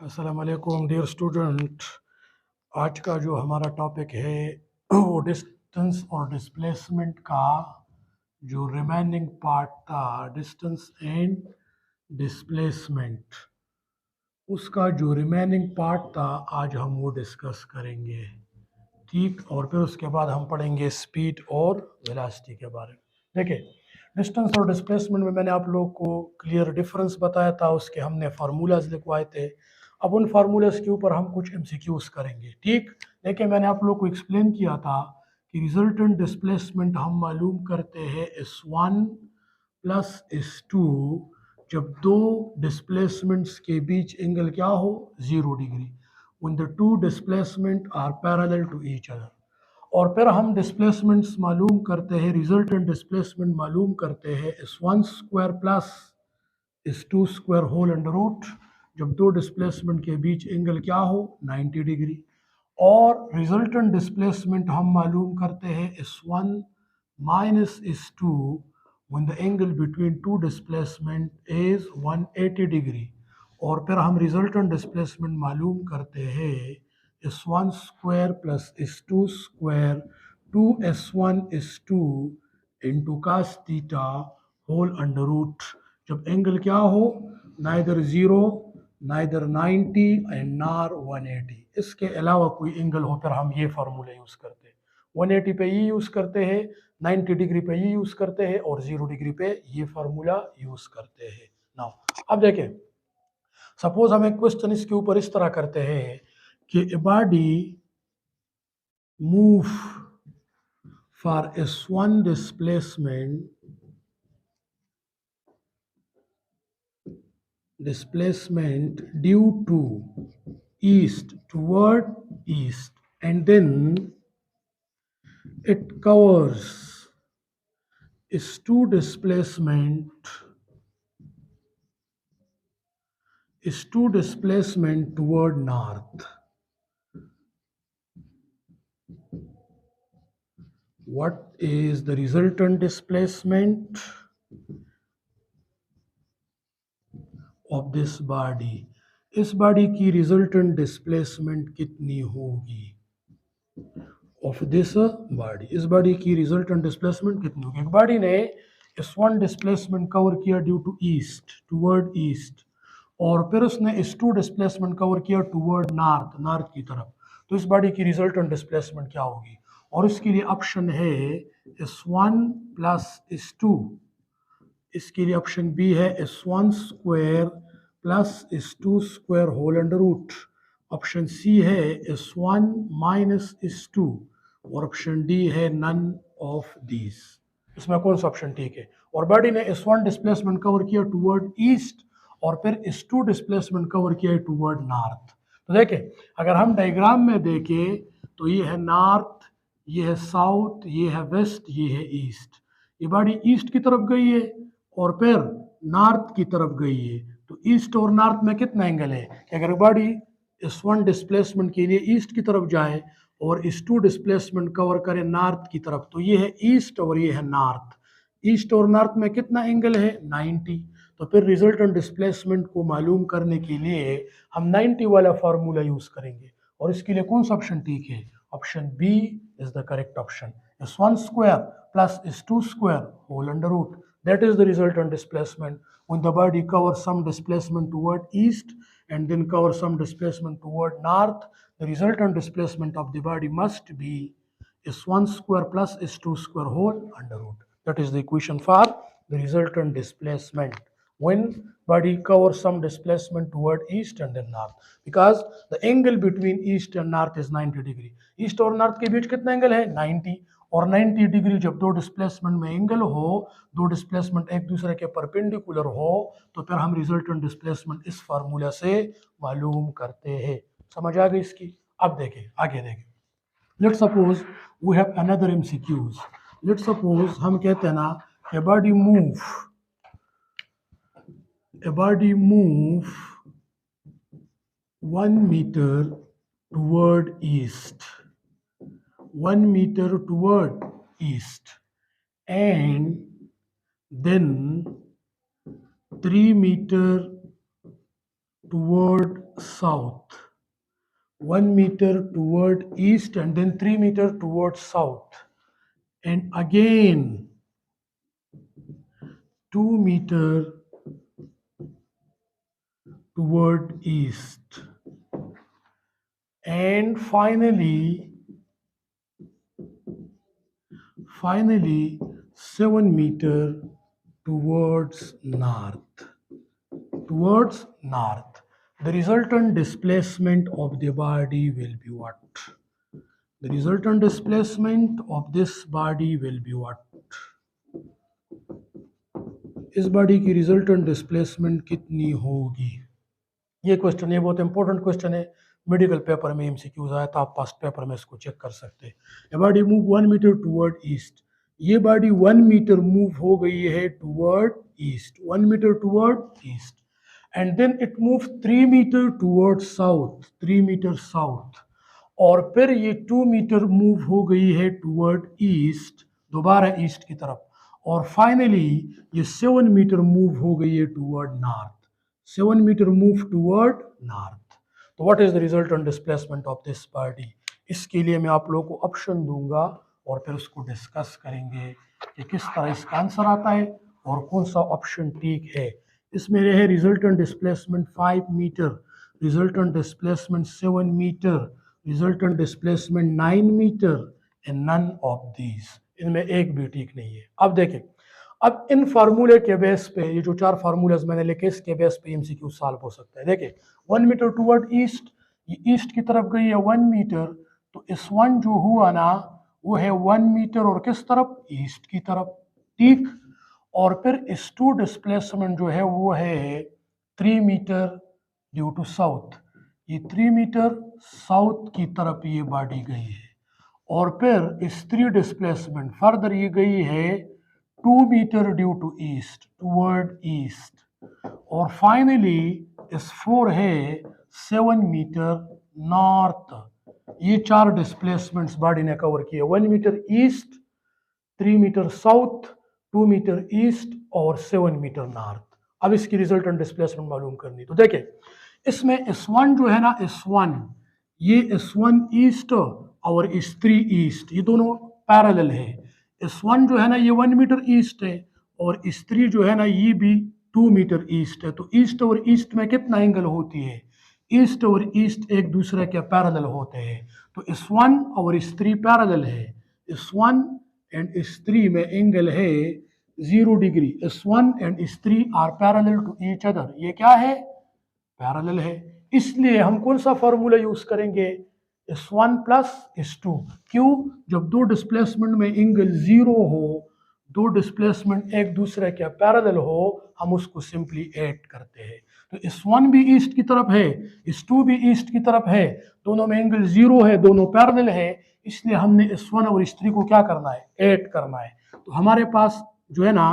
अस्सलाम वालेकुम dear student. आज का जो हमारा टॉपिक है वो डिस्टेंस और डिस्प्लेसमेंट का जो रिमेनिंग पार्ट था, डिस्टेंस एंड डिस्प्लेसमेंट, उसका जो रिमेनिंग पार्ट था आज हम वो डिस्कस करेंगे। ठीक, और फिर उसके बाद हम पढ़ेंगे स्पीड और वेलोसिटी के बारे में। देखिए, डिस्टेंस और डिस्प्लेसमेंट में मैंने आप लोगों को क्लियर डिफरेंस बताया था, उसके हमने फार्मूलाज लिखवाए थे। अब उन फार्मूलाज के ऊपर हम कुछ एमसीक्यूज करेंगे। ठीक, देखिए मैंने आप लोगों को एक्सप्लेन किया था कि रिजल्टेंट डिस्प्लेसमेंट हम मालूम करते हैं S1 प्लस S2 जब दो डिस्प्लेसमेंट्स के बीच एंगल क्या हो, 0 degree, when the two displacement are parallel to each other। और फिर हम डिस्प्लेसमेंट्स मालूम करते हैं, रिजल्टेंट डिस्प्लेसमेंट मालूम करते हैं S1 square plus S2 square whole under root जब दो डिस्प्लेसमेंट के बीच एंगल क्या हो, 90 डिग्री। और रिजल्टेंट डिस्प्लेसमेंट हम मालूम करते हैं S1 minus S2 when the angle between two displacement is 180 degree. और फिर हम रिजल्टेंट डिस्प्लेसमेंट मालूम करते हैं S1 square plus S2 square 2S1 S2 into cos theta whole under root जब एंगल क्या हो, नाइदर 0 नाइदर 90 एंड नार 180। इसके अलावा कोई एंगल हो फिर हम ये फार्मूला यूज़ करते हैं। 180 पे ये यूज़ करते हैं, 90 डिग्री पे ये यूज़ करते हैं और 0 डिग्री पे ये फार्मूला यूज़ करते हैं। नाउ अब देखें, सपोज हम एक क्वेश्चन इसके ऊपर इस तरह करते हैं कि ए body move for S1 displacement due to east toward east, and then it covers S2 displacement toward north. What is the resultant displacement of this body? इस बॉडी की रिजल्टेंट डिस्प्लेसमेंट कितनी होगी? ऑफ दिस बॉडी, इस body की resultant displacement कितनी होगी? एक body ने S1 डिस्प्लेसमेंट कवर किया due to east, toward east, और फिर उसने S2 डिस्प्लेसमेंट कवर किया टूवर्ड नॉर्थ, नॉर्थ की तरफ। तो इस बॉडी की रिजल्टेंट डिस्प्लेसमेंट क्या होगी? और इसके लिए ऑप्शन है S1 प्लस S2, इसके लिए ऑप्शन बी है S1 square plus S2 square whole under root, option C है S1 माइनस S2, और ऑप्शन डी है नन ऑफ दीज। इसमें कौन सा ऑप्शन ठीक है? और बॉडी ने S1 डिस्प्लेसमेंट कवर किया टूवर्ड ईस्ट और फिर S2 डिस्प्लेसमेंट कवर किया टूवर्ड नॉर्थ। तो देखें, अगर हम डायग्राम में देखें तो ये है नॉर्थ, ये है साउथ, ये है वेस्ट, ये है ईस्ट। ये बॉडी ईस्ट की तरफ गई है और फिर नॉर्थ की तरफ गई है। तो ईस्ट और नॉर्थ में कितना एंगल है कि अगर बॉडी S1 डिस्प्लेसमेंट के लिए ईस्ट की तरफ जाए और S2 डिस्प्लेसमेंट कवर करे नॉर्थ की तरफ, तो ये है ईस्ट और ये है नॉर्थ। ईस्ट और नॉर्थ में कितना एंगल है, 90। तो फिर रिजल्टेंट डिस्प्लेसमेंट को मालूम करने के लिए हम 90 वाला फार्मूला यूज करेंगे। और इसके लिए कौन सा ऑप्शन ठीक है? Option B is the correct option. S1 square plus S2 square whole under root, that is the resultant displacement when the body covers some displacement toward east and then covers some displacement toward north. The resultant displacement of the body must be S1 square plus S2 square whole under root. That is the equation for the resultant displacement when body covers some displacement toward east and then north, because the angle between east and north is 90 degree. East और north के बीच कितना angle है, 90। और 90 degree जब दो displacement में angle हो, दो डिस्प्लेसमेंट एक दूसरे के परपेंडिकुलर हो, तो फिर हम रिजल्टेंट डिस्प्लेसमेंट इस फार्मूला से मालूम करते हैं। समझ आ गई इसकी? अब देखें, आगे देखें। Let's suppose we have another MCQs. Let's suppose हम कहते हैं ना, a body move 1 metre toward east, 1 meter toward east, and then 3 meter toward south, 1 meter toward east, and then 3 meter toward south, and again 2 meter toward east, and finally 7 meter towards north. The resultant displacement of the body will be what? The resultant displacement of this body will be what? इस body की resultant displacement कितनी होगी? ये question, ये बहुत important question है, medical paper में MCQs आया था, आप पास्ट पेपर में इसको चेक कर सकते हैं। ये body move 1 metre toward east, ये बॉडी 1 मीटर मूव हो गई है toward east, 1 metre toward east, and then it move 3 metre toward south, 3 metre south, और फिर ये 2 मीटर मूव हो गई है टुवर्ड ईस्ट, दोबारा ईस्ट की तरफ, और फाइनली ये 7 मीटर मूव हो गई है toward north, 7 meter move toward north. तो what is the resultant displacement of this body? इसके लिए मैं आप लोगों को ऑप्शन दूंगा और फिर उसको डिस्कस करेंगे कि किस तरह इसका आंसर आता है और कौन सा ऑप्शन ठीक है। इसमें रहे resultant displacement 5 metre, resultant displacement 7 metre, resultant displacement 9 metre, and none of these, इनमें एक भी ठीक नहीं है। अब देखें, अब इन फार्मूले के बेस पे, ये जो 4 फार्मूलेज मैंने लिखे, इसके बेस पे एमसीक्यू सॉल्व हो सकता है। देखिए 1 मीटर टुवर्ड ईस्ट, ये ईस्ट की तरफ गई है 1 मीटर, तो इस 1 जो हुआ ना वो है 1 मीटर और किस तरफ? ईस्ट की तरफ, ठीक। और फिर इस 2 डिस्प्लेसमेंट जो है वो है 3 मीटर ड्यू टू साउथ, ये 3 मीटर साउथ की तरफ ये बॉडी गई है, और फिर इस 3 डिस्प्लेसमेंट फर्दर ये गई है 2 metre due to east, toward east, और फाइनली इस 4 है 7 मीटर नॉर्थ। ये 4 डिस्प्लेसमेंट्स बॉडी ने कवर किए, 1 metre east, 3 metre south, 2 metre east और 7 मीटर नॉर्थ। अब इसकी रिजल्टेंट डिस्प्लेसमेंट मालूम करनी, तो देखिए इसमें S1 जो है ना, S1, ये S1 ईस्ट और S3 ईस्ट, ये दोनों पैरेलल है। S1 जो है ना ये 1 मीटर ईस्ट है, और S3 जो है ना ये भी 2 मीटर ईस्ट है। तो ईस्ट और ईस्ट में कितना एंगल होती है? ईस्ट और ईस्ट एक दूसरे के पैरेलल होते हैं, तो S1 और S3 पैरेलल है। S1 एंड S3 में एंगल है 0 degree, S1 and S3 are parallel to each other, ये क्या है? पैरेलल है। इसलिए हम कौन सा फॉर्मूला यूज करेंगे? S1 plus S2। क्यों? जब 2 डिस्प्लेसमेंट में एंगल 0 हो, 2 डिस्प्लेसमेंट एक दूसरे के पैरेलल हो, हम उसको सिंपली ऐड करते हैं। तो S1 भी ईस्ट की तरफ है, S2 भी ईस्ट की तरफ है, दोनों में एंगल 0 है, दोनों पैरेलल है, इसलिए हमने S1 और S3 को क्या करना है? ऐड करना है। तो हमारे पास जो है ना,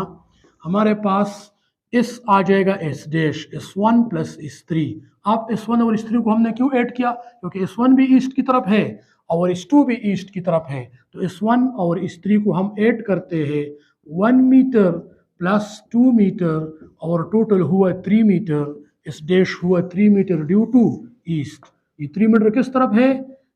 हमारे पास S आ जाएगा S dash, S1 plus S3। आप S1 और S3 को हमने क्यों ऐड किया? क्योंकि S1 भी ईस्ट की तरफ है और S2 भी ईस्ट की तरफ है, तो S1 और S3 को हम ऐड करते हैं, 1 मीटर प्लस 2 मीटर और टोटल हुआ 3 मीटर, इस डैश हुआ 3 मीटर ड्यू टू ईस्ट। ये 3 मीटर किस तरफ है?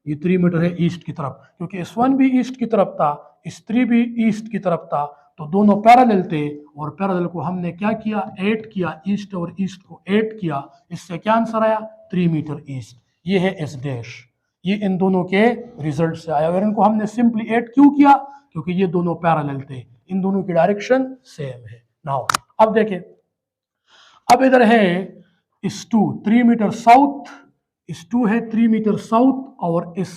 ये 3 मीटर है ईस्ट की तरफ, क्योंकि S1 भी ईस्ट की तरफ था, S3 भी ईस्ट की तरफ था, तो दोनों पैरेलल थे, और पैरेलल को हमने क्या किया? ऐड किया, ईस्ट और ईस्ट को ऐड किया, इससे क्या आंसर आया? 3 मीटर ईस्ट। ये है एस डैश, ये इन दोनों के रिजल्ट से आया, और इनको हमने सिंपली ऐड क्यों किया? क्योंकि ये दोनों पैरेलल थे, इन दोनों की डायरेक्शन सेम है। नाउ अब देखें, अब इधर है इस 2 3 मीटर साउथ, इस 2 है 3 मीटर साउथ, और इस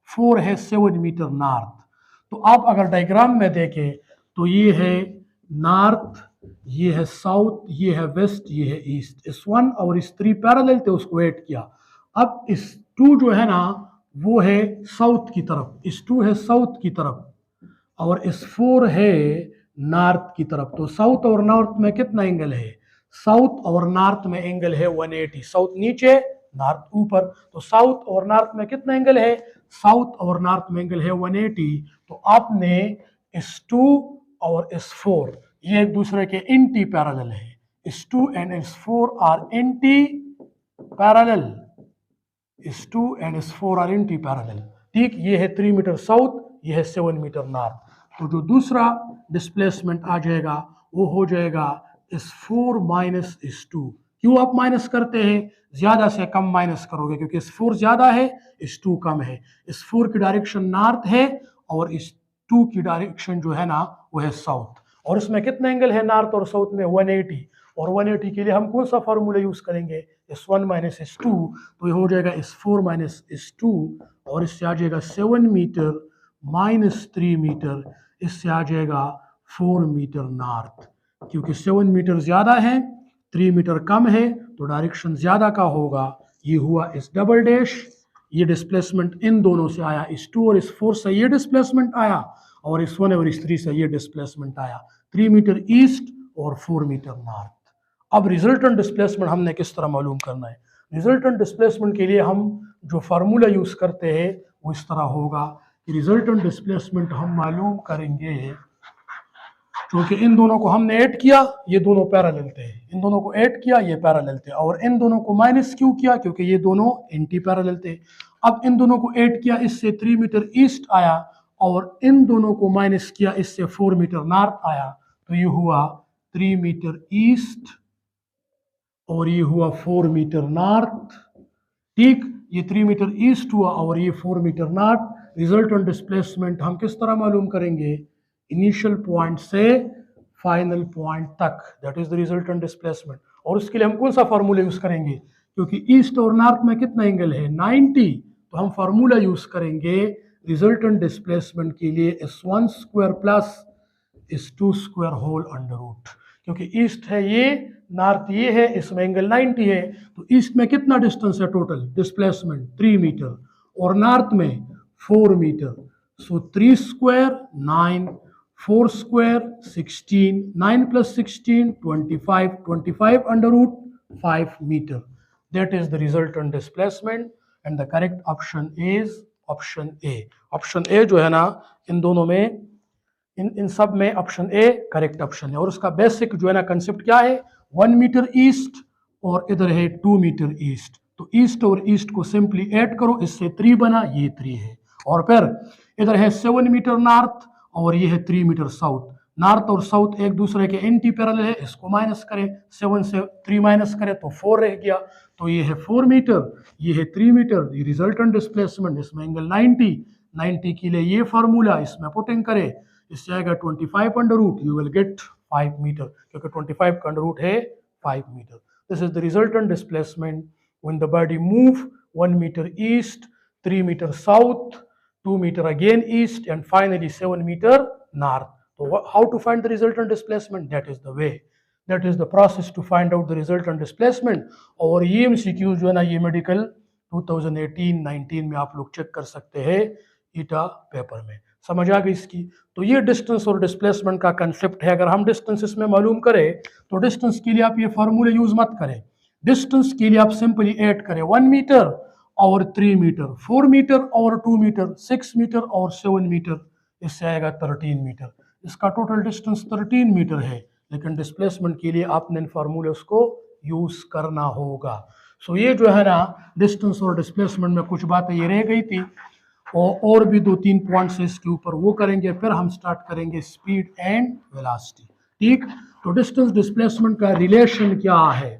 4 है 7 मीटर नॉर्थ। तो आप अगर डायग्राम में देखें तो ये है नॉर्थ, ये है साउथ, ये है वेस्ट, ये है ईस्ट। इस 1 और इस 3 पैरेलल थे, उसको ऐड किया। अब इस 2 जो है ना वो है साउथ की तरफ, इस 2 है साउथ की तरफ, और इस 4 है नॉर्थ की तरफ। तो साउथ और नॉर्थ में कितना एंगल है? साउथ और नॉर्थ में एंगल है 180, साउथ नीचे नॉर्थ ऊपर, तो साउथ और नॉर्थ में कितना एंगल है? साउथ और नॉर्थ में एंगल है 180। तो आपने इस 2 और इस 4 ये एक दूसरे के एंटी पैरेलल है, इस 2 एंड इस 4 आर एंटी पैरेलल, इस 2 एंड इस 4 आर एंटी पैरेलल। ठीक, ये है 3 मीटर साउथ, ये है 7 मीटर नॉर्थ। तो जो दूसरा डिस्प्लेसमेंट आ जाएगा वो हो जाएगा इस 4 माइनस इस 2। क्यों आप माइनस करते हैं? ज्यादा से कम माइनस करोगे, क्योंकि इस 4 ज्यादा है, इस 2 कम है। इस 4 की डायरेक्शन नॉर्थ है और इस 2 की डायरेक्शन जो है ना वो है साउथ। और इसमें कितना एंगल है नॉर्थ और साउथ में? 180। और 180 के लिए हम कौन सा फॉर्मूला यूज करेंगे? इस 1 माइनस इस 2। तो ये हो जाएगा इस 4 माइनस इस 2, और इससे आ जाएगा 7 मीटर माइनस 3 मीटर, इससे आ जाएगा 4 मीटर नॉर्थ। क्योंकि 7 मीटर ज्यादा है, 3 मीटर कम है, तो डायरेक्शन ज्यादा का होगा। ये हुआ इस डबल डैश, ये डिस्प्लेसमेंट इन दोनों से आया, इस 2 और इस 4 से ये डिस्प्लेसमेंट आया, और इस 1 और इस 3 से ये डिस्प्लेसमेंट आया। 3 मीटर ईस्ट और 4 मीटर नॉर्थ। अब रिजल्टेंट डिस्प्लेसमेंट हमने किस तरह मालूम करना है? रिजल्टेंट डिस्प्लेसमेंट के लिए हम जो फार्मूला यूज करते हैं वो इस तरह होगा कि रिजल्टेंट डिस्प्लेसमेंट हम मालूम करेंगे, क्योंकि इन दोनों को हमने ऐड किया, ये दोनों पैरेलल थे, इन दोनों को ऐड किया, ये पैरेलल थे, और इन दोनों को माइनस क्यों किया? क्योंकि ये दोनों एंटी पैरेलल थे। अब इन दोनों को ऐड किया, इससे 3 मीटर ईस्ट आया, और इन दोनों को माइनस किया, इससे 4 मीटर नॉर्थ आया। तो ये हुआ 3 मीटर ईस्ट और ये हुआ 4 मीटर नॉर्थ। ठीक, ये 3 मीटर ईस्ट हुआ और ये 4 मीटर नॉर्थ। रिजल्टेंट डिस्प्लेसमेंट हम किस तरह मालूम करेंगे? इनिशियल पॉइंट से फाइनल पॉइंट तक, that is the resultant displacement. और उसके लिए हम कौन सा फार्मूला यूज करेंगे? क्योंकि ईस्ट और नॉर्थ में कितना एंगल है? 90। तो हम फार्मूला यूज करेंगे रिजल्टेंट डिस्प्लेसमेंट के लिए S1 square plus S2 square whole under root. क्योंकि ईस्ट है ये, नॉर्थ ये है, इसमें एंगल 90 है, तो ईस्ट में कितना डिस्टेंस है टोटल डिस्प्लेसमेंट? 3 मीटर, और नॉर्थ में 4 metre. So 3 square 9, 4 square 16, 9 plus 16 25, 25 under root 5 metre. That is the resultant displacement, and the correct option is option A. Option A जो है ना, इन दोनों में, इन सब में ऑप्शन ए करेक्ट ऑप्शन है। और उसका बेसिक जो है ना कंसेप्ट क्या है? 1 मीटर ईस्ट और इधर है 2 मीटर ईस्ट। तो ईस्ट और ईस्ट को सिंपली ऐड करो, इससे 3 बना, ये 3 है। और फिर इधर है 7 मीटर नॉर्थ और ये है 3 मीटर साउथ। नॉर्थ और साउथ एक दूसरे के एंटी पैरेलल है, इसको माइनस करें, 7 से 3 माइनस करें तो 4 रह गया। तो ये है 4 मीटर, ये है 3 मीटर। ये रिजल्टेंट डिस्प्लेसमेंट, इसमें एंगल 90 के लिए ये फार्मूला इसमें पुटिंग करें, इससे आएगा 25 under root, you will get 5 metre, क्योंकि 25 का अंडर रूट है 5 metre. This is the resultant displacement when the body move 1 metre east, 3 metre south, 2 meter again east, and finally 7 meter north. So how to find the resultant displacement? That is the way, that is the process to find out the resultant displacement. और ये MCQ जो है ना, ये medical 2018-19 में आप लोग check कर सकते हैं ईटा पेपर में। समझ आ गई इसकी? तो ये डिस्टेंस और डिस्प्लेसमेंट का कंसेप्ट है। अगर हम डिस्टेंस इसमें मालूम करें तो डिस्टेंस के लिए आप ये फार्मूले यूज मत करें। डिस्टेंस के लिए आप सिंपली ऐड करें 1 मीटर और 3 मीटर, 4 मीटर और 2 मीटर, 6 मीटर और 7 मीटर, इससे आएगा 13 मीटर। इसका टोटल डिस्टेंस 13 मीटर है, लेकिन डिस्प्लेसमेंट के लिए आपने इन फार्मूलेस को यूज करना होगा। सो ये जो है ना डिस्टेंस और डिस्प्लेसमेंट में कुछ बातें ये रह गई थी, और भी 2-3 पॉइंट्स इसके ऊपर वो करेंगे, फिर हम स्टार्ट करेंगे स्पीड एंड वेलोसिटी। ठीक, तो डिस्टेंस डिस्प्लेसमेंट का रिलेशन क्या है?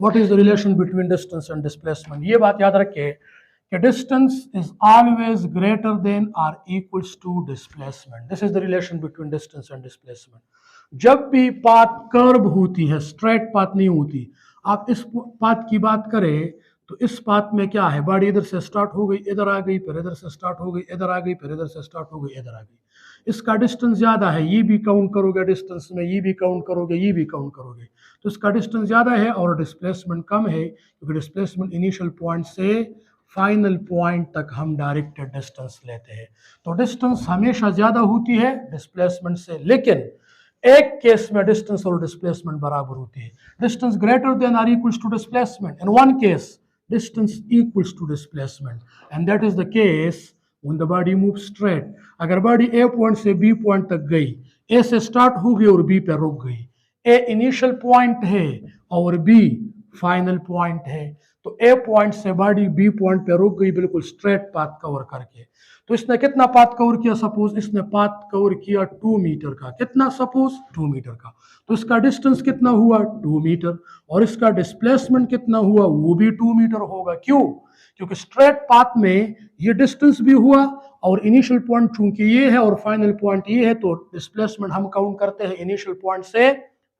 What is the relation between distance and displacement? ये बात याद रखिए कि distance is always greater than or equals to displacement. This is the relation between distance and displacement. जब भी पाथ कर्व होती है, स्ट्रेट पाथ नहीं होती। आप इस पाथ की बात करें तो इस पाथ में क्या है? बॉडी इधर से स्टार्ट हो गई, इधर आ गई, फिर इधर से स्टार्ट हो गई, इधर आ गई, फिर इधर से स्टार्ट हो गई, इधर आ गई। इसका डिस्टेंस ज्यादा है, ये भी काउंट करोगे डिस्टेंस में, ये भी काउंट करोगे, ये भी काउंट करोगे, तो इसका डिस्टेंस ज्यादा है और डिस्प्लेसमेंट कम है, क्योंकि डिस्प्लेसमेंट इनिशियल पॉइंट से फाइनल पॉइंट तक हम डायरेक्टेड डिस्टेंस लेते हैं। तो डिस्टेंस हमेशा ज्यादा होती है डिस्प्लेसमेंट से, लेकिन एक केस में डिस्टेंस और डिस्प्लेसमेंट बराबर होती है। डिस्टेंस ग्रेटर देन और equals to displacement, in one case distance equals to displacement, and that is the case when the body moves straight। अगर बॉडी ए पॉइंट से बी पॉइंट तक गई, ए से स्टार्ट हो गई और बी पे रुक गई, ए इनिशियल पॉइंट है और बी फाइनल पॉइंट है। तो ए पॉइंट से बॉडी बी पॉइंट पे रुक गई बिल्कुल स्ट्रेट पाथ कवर करके। तो इसने कितना पाथ कवर किया, सपोज इसने पाथ कवर किया 2 मीटर का, कितना, सपोज 2 मीटर का। तो इसका डिस्टेंस कितना हुआ 2 मीटर, और इसका डिस्प्लेसमेंट कितना हुआ, वो भी 2 मीटर होगा। क्यों? क्योंकि स्ट्रेट पाथ में ये डिस्टेंस भी हुआ और इनिशियल पॉइंट चूंकि ये है और फाइनल पॉइंट ये है, तो डिस्प्लेसमेंट हम काउंट करते हैं इनिशियल पॉइंट से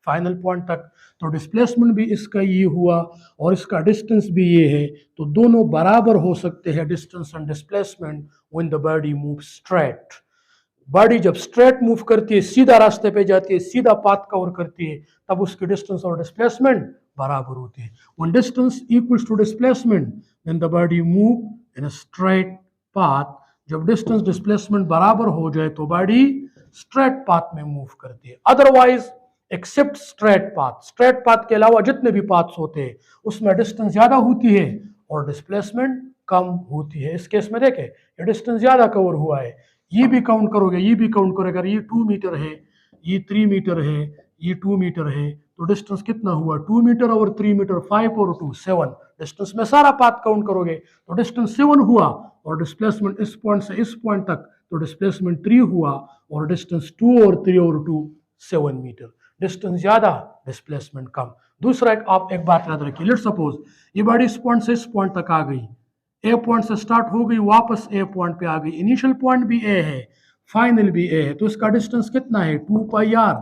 फाइनल पॉइंट तक। तो डिस्प्लेसमेंट भी इसका ये हुआ और इसका डिस्टेंस भी ये है, तो दोनों बराबर हो सकते हैं distance and displacement when the body move straight. Body जब स्ट्रेट मूव करती है, सीधा रास्ते पे जाती है, सीधा पाथ कवर करती है, तब उसकी डिस्टेंस और डिस्प्लेसमेंट बराबर होती है। When distance equals to displacement then the body move in a straight path. जब डिस्टेंस डिस्प्लेसमेंट बराबर हो जाए तो बॉडी स्ट्रेट पाथ में मूव करती है। Otherwise except straight path, straight path के अलावा जितने भी पाथ्स होते हैं उसमें डिस्टेंस ज्यादा होती है और डिस्प्लेसमेंट कम होती है। इस केस में देखें ये डिस्टेंस ज्यादा कवर हुआ है, ये भी काउंट करोगे, ये भी काउंट करोगे, अगर ये 2 मीटर है, ये 3 मीटर है, ये 2 मीटर है, तो डिस्टेंस कितना हुआ 2 मीटर और 3 मीटर, 5 और 2 7। डिस्टेंस में सारा पाथ काउंट करोगे तो डिस्टेंस 7 हुआ और डिस्प्लेसमेंट इस पॉइंट से इस पॉइंट तक तो डिस्प्लेसमेंट 3 हुआ और डिस्टेंस 2 और 3 और 2 7 मीटर। डिस्टेंस ज्यादा डिस्प्लेसमेंट कम। दूसरा आप एक बात याद रखिए, लेट्स सपोज ये बॉडी इस पॉइंट से इस पॉइंट तक आ गई, ए पॉइंट से स्टार्ट हो गई वापस ए पॉइंट पे आ गई, इनिशियल पॉइंट भी ए है फाइनल भी ए है, तो इसका डिस्टेंस कितना है 2 पाई आर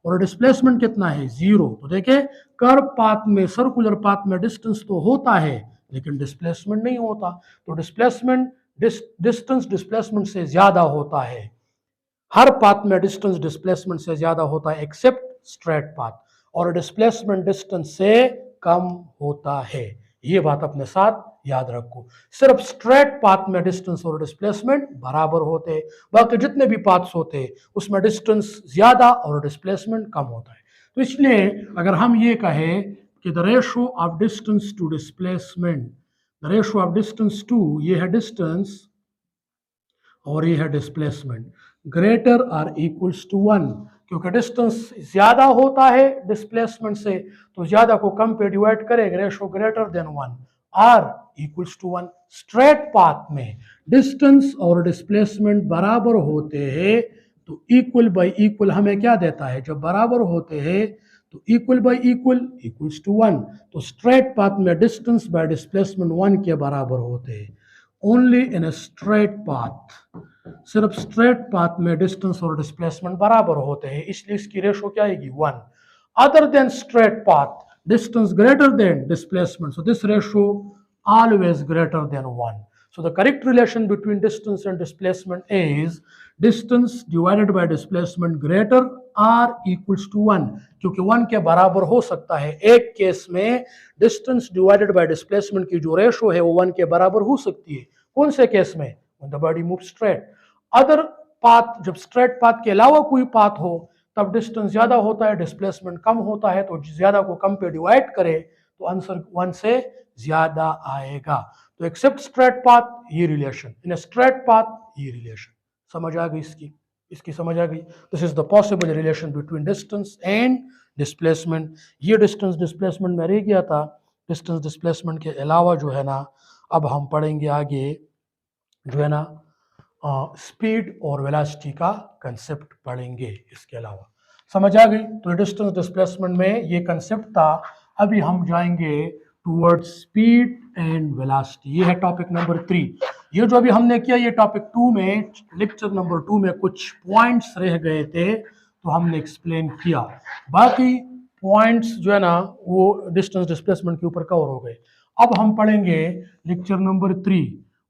और डिस्प्लेसमेंट कितना है 0। तो देखे कर्व पाथ में, सर्कुलर पाथ में डिस्टेंस तो होता है लेकिन डिस्प्लेसमेंट नहीं होता। तो डिस्प्लेसमेंट डिस्टेंस डिस्प्लेसमेंट से ज्यादा होता है, हर पाथ में डिस्टेंस डिस्प्लेसमेंट से ज्यादा होता है एक्सेप्ट स्ट्रेट पाथ, और डिस्प्लेसमेंट डिस्टेंस से कम होता है। ये बात अपने साथ याद रखो। सिर्फ स्ट्रेट पाथ में डिस्टेंस और डिस्प्लेसमेंट बराबर होते हैं, बाकी जितने भी पाथ्स होते हैं उसमें डिस्टेंस ज्यादा और डिस्प्लेसमेंट कम होता है। तो इसलिए अगर हम ये कहें कि the ratio of distance to displacement, the ratio of distance to, ये है डिस्टेंस और ये है displacement, greater or equals to 1, क्योंकि डिस्टेंस ज्यादा होता है डिस्प्लेसमेंट से तो ज्यादा को कम पे डिवाइड करेगा, ratio greater than 1, or equals to 1। Straight path में डिस्टेंस और डिस्प्लेसमेंट बराबर होते हैं तो इक्वल बाय इक्वल हमें क्या देता है, जब बराबर होते हैं तो equal by equal equals to 1। तो स्ट्रेट पाथ में डिस्टेंस बाय डिस्प्लेसमेंट 1 के बराबर होते हैं। Only in a straight path, सिर्फ स्ट्रेट पाथ में डिस्टेंस और डिस्प्लेसमेंट बराबर होते हैं, इसलिए इसकी रेशो क्या आएगी 1। Other than straight path distance greater than displacement, so this ratio always greater than 1. So the correct relation between distance and displacement is distance divided by displacement greater or equals to 1, क्योंकि 1 के बराबर हो सकता है। एक case में distance divided by displacement की जो रेशो है वो 1 के बराबर हो सकती है। कौन से केस में? when the body moves straight। Other path, जब स्ट्रेट पाथ के अलावा कोई पाथ हो तब डिस्टेंस ज्यादा होता है डिस्प्लेसमेंट कम होता है, तो ज्यादा को कम पे डिवाइड करे तो आंसर 1 से ज्यादा आएगा। तो एक्सेप्ट स्ट्रेट पाथ ये रिलेशन, इन स्ट्रेट पाथ ये रिलेशन। समझ आ गई इसकी समझ आ गई। This is the possible relation between distance and displacement. ये डिस्टेंस डिस्प्लेसमेंट में रह गया था। डिस्टेंस डिस्प्लेसमेंट के अलावा जो है ना अब हम पढ़ेंगे आगे जो है ना स्पीड और वेलोसिटी का कंसेप्ट पढ़ेंगे। इसके अलावा समझ आ गई। तो डिस्टेंस डिस्प्लेसमेंट में ये कंसेप्ट था। अभी हम जाएंगे टुवर्ड्स स्पीड एंड वेलोसिटी। ये है टॉपिक नंबर 3। ये जो अभी हमने किया ये टॉपिक 2 में, लेक्चर नंबर 2 में कुछ पॉइंट्स रह गए थे तो हमने एक्सप्लेन किया। बाकी पॉइंट्स जो है ना वो डिस्टेंस डिस्प्लेसमेंट के ऊपर कवर हो गए। अब हम पढ़ेंगे लेक्चर नंबर 3,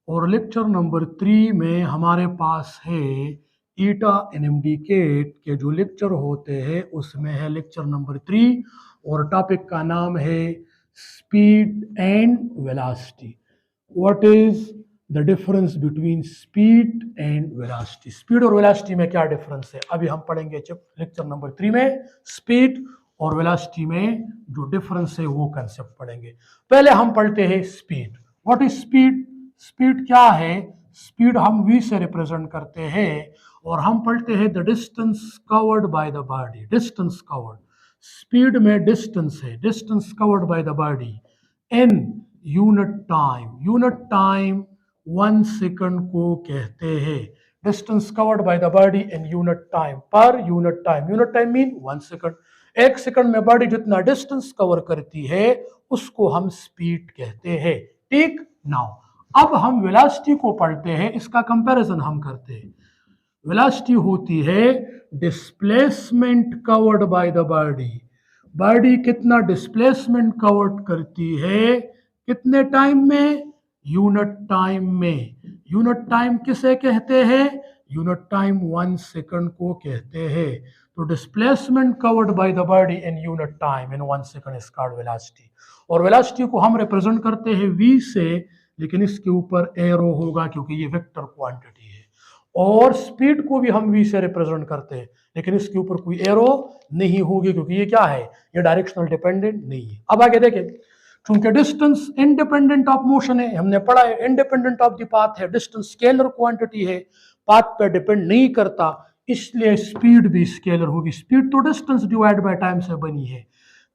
और लेक्चर नंबर 3 में हमारे पास है ईटा इनडिकेट के जो लेक्चर होते हैं उसमें है लेक्चर नंबर 3 और टॉपिक का नाम है speed and velocity. What is the difference between speed and velocity? Speed और वेलोसिटी में क्या डिफरेंस है अभी हम पढ़ेंगे लेक्चर नंबर 3 में। स्पीड और वेलोसिटी में जो डिफरेंस है वो कंसेप्ट पढ़ेंगे। पहले हम पढ़ते हैं speed. What is speed? Speed क्या है? स्पीड हम v से रिप्रेजेंट करते हैं और हम पढ़ते हैं the distance covered by the body. Distance covered, speed में डिस्टेंस है, distance covered by the body in unit time 1 second को कहते हैं। Distance covered by the body in unit time, per unit time mean 1 second. 1 second में body जितना distance cover करती है उसको हम स्पीड कहते हैं। ठीक, नाउ अब हम वेलोसिटी को पढ़ते हैं, इसका कंपैरिजन हम करते हैं। वेलोसिटी होती है displacement covered by the body. Body कितना डिस्प्लेसमेंट कवर्ड करती है, कितने टाइम में, यूनिट टाइम में। यूनिट टाइम किसे कहते हैं, यूनिट टाइम 1 सेकंड को कहते हैं। तो displacement covered by the body in unit time in 1 second is called velocity. और वेलोसिटी को हम रिप्रेजेंट करते हैं v से, लेकिन इसके ऊपर एरो होगा क्योंकि ये वेक्टर क्वांटिटी है। और स्पीड को भी हम v से रिप्रेजेंट करते हैं, लेकिन इसके ऊपर कोई एरो नहीं होगी क्योंकि ये क्या है, ये डायरेक्शनल डिपेंडेंट नहीं है। अब आगे देखें, चूंकि डिस्टेंस इंडिपेंडेंट ऑफ मोशन है, हमने पढ़ा है इंडिपेंडेंट ऑफ द पाथ है, डिस्टेंस स्केलर क्वांटिटी है, पाथ पे डिपेंड नहीं करता, इसलिए स्पीड भी स्केलर होगी। स्पीड तो डिस्टेंस डिवाइड बाय टाइम से बनी है,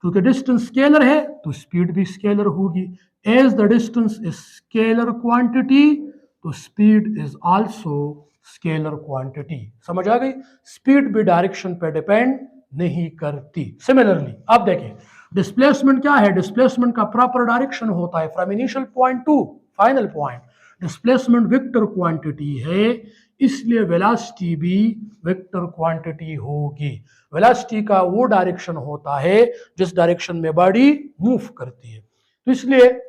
क्योंकि डिस्टेंस स्केलर है तो स्पीड भी स्केलर होगी। As the distance is scalar quantity तो speed is also scalar quantity. समझ आ गई, स्पीड भी डायरेक्शन पे डिपेंड नहीं करती। सिमिलरली अब देखें, डिस्प्लेसमेंट क्या है, डिस्प्लेसमेंट का प्रॉपर डायरेक्शन होता है from initial point two final point. Displacement vector quantity है, इसलिए वेलोसिटी भी वेक्टर क्वांटिटी होगी। वेलोसिटी का वो डायरेक्शन होता है जिस डायरेक्शन में बॉडी मूव करती है। तो इसलिए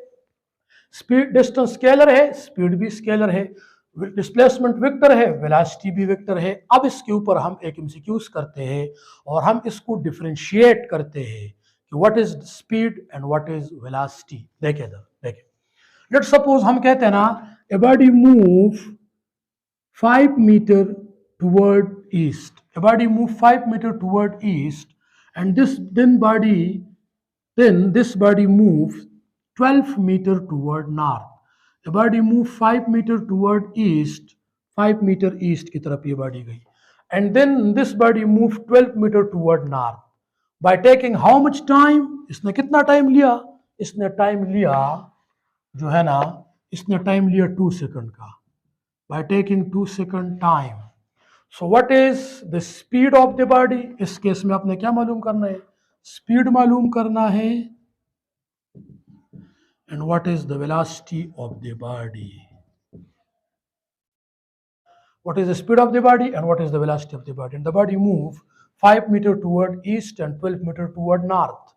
स्पीड, डिस्टेंस स्केलर है, स्पीड भी स्केलर है, डिस्प्लेसमेंट वेक्टर है, वेलोसिटी भी वेक्टर है। अब इसके ऊपर हम एक एमसीक्यूज करते हैं और हम इसको डिफरेंशिएट करते हैं कि what is speed and what is velocity. देखें लेट्स सपोज हम कहते हैं ना, a body move 5 metre toward east, a body move 5 metre toward east and this body move 12 meter toward north. The body moved 5 meter toward east, 5 meter east की तरफ ये body गई, and then this body moved 12 meter toward north. By taking how much time? इसने कितना time लिया? इसने time लिया जो है ना, इसने टाइम लिया 2 सेकंड का। By taking 2 second time. So what is the speed of the body? इस केस में आपने क्या मालूम करना है? स्पीड मालूम करना है। And what is the velocity of the body? What is the speed of the body and what is the velocity of the body? And the body move 5 meter toward east and 12 meter toward north.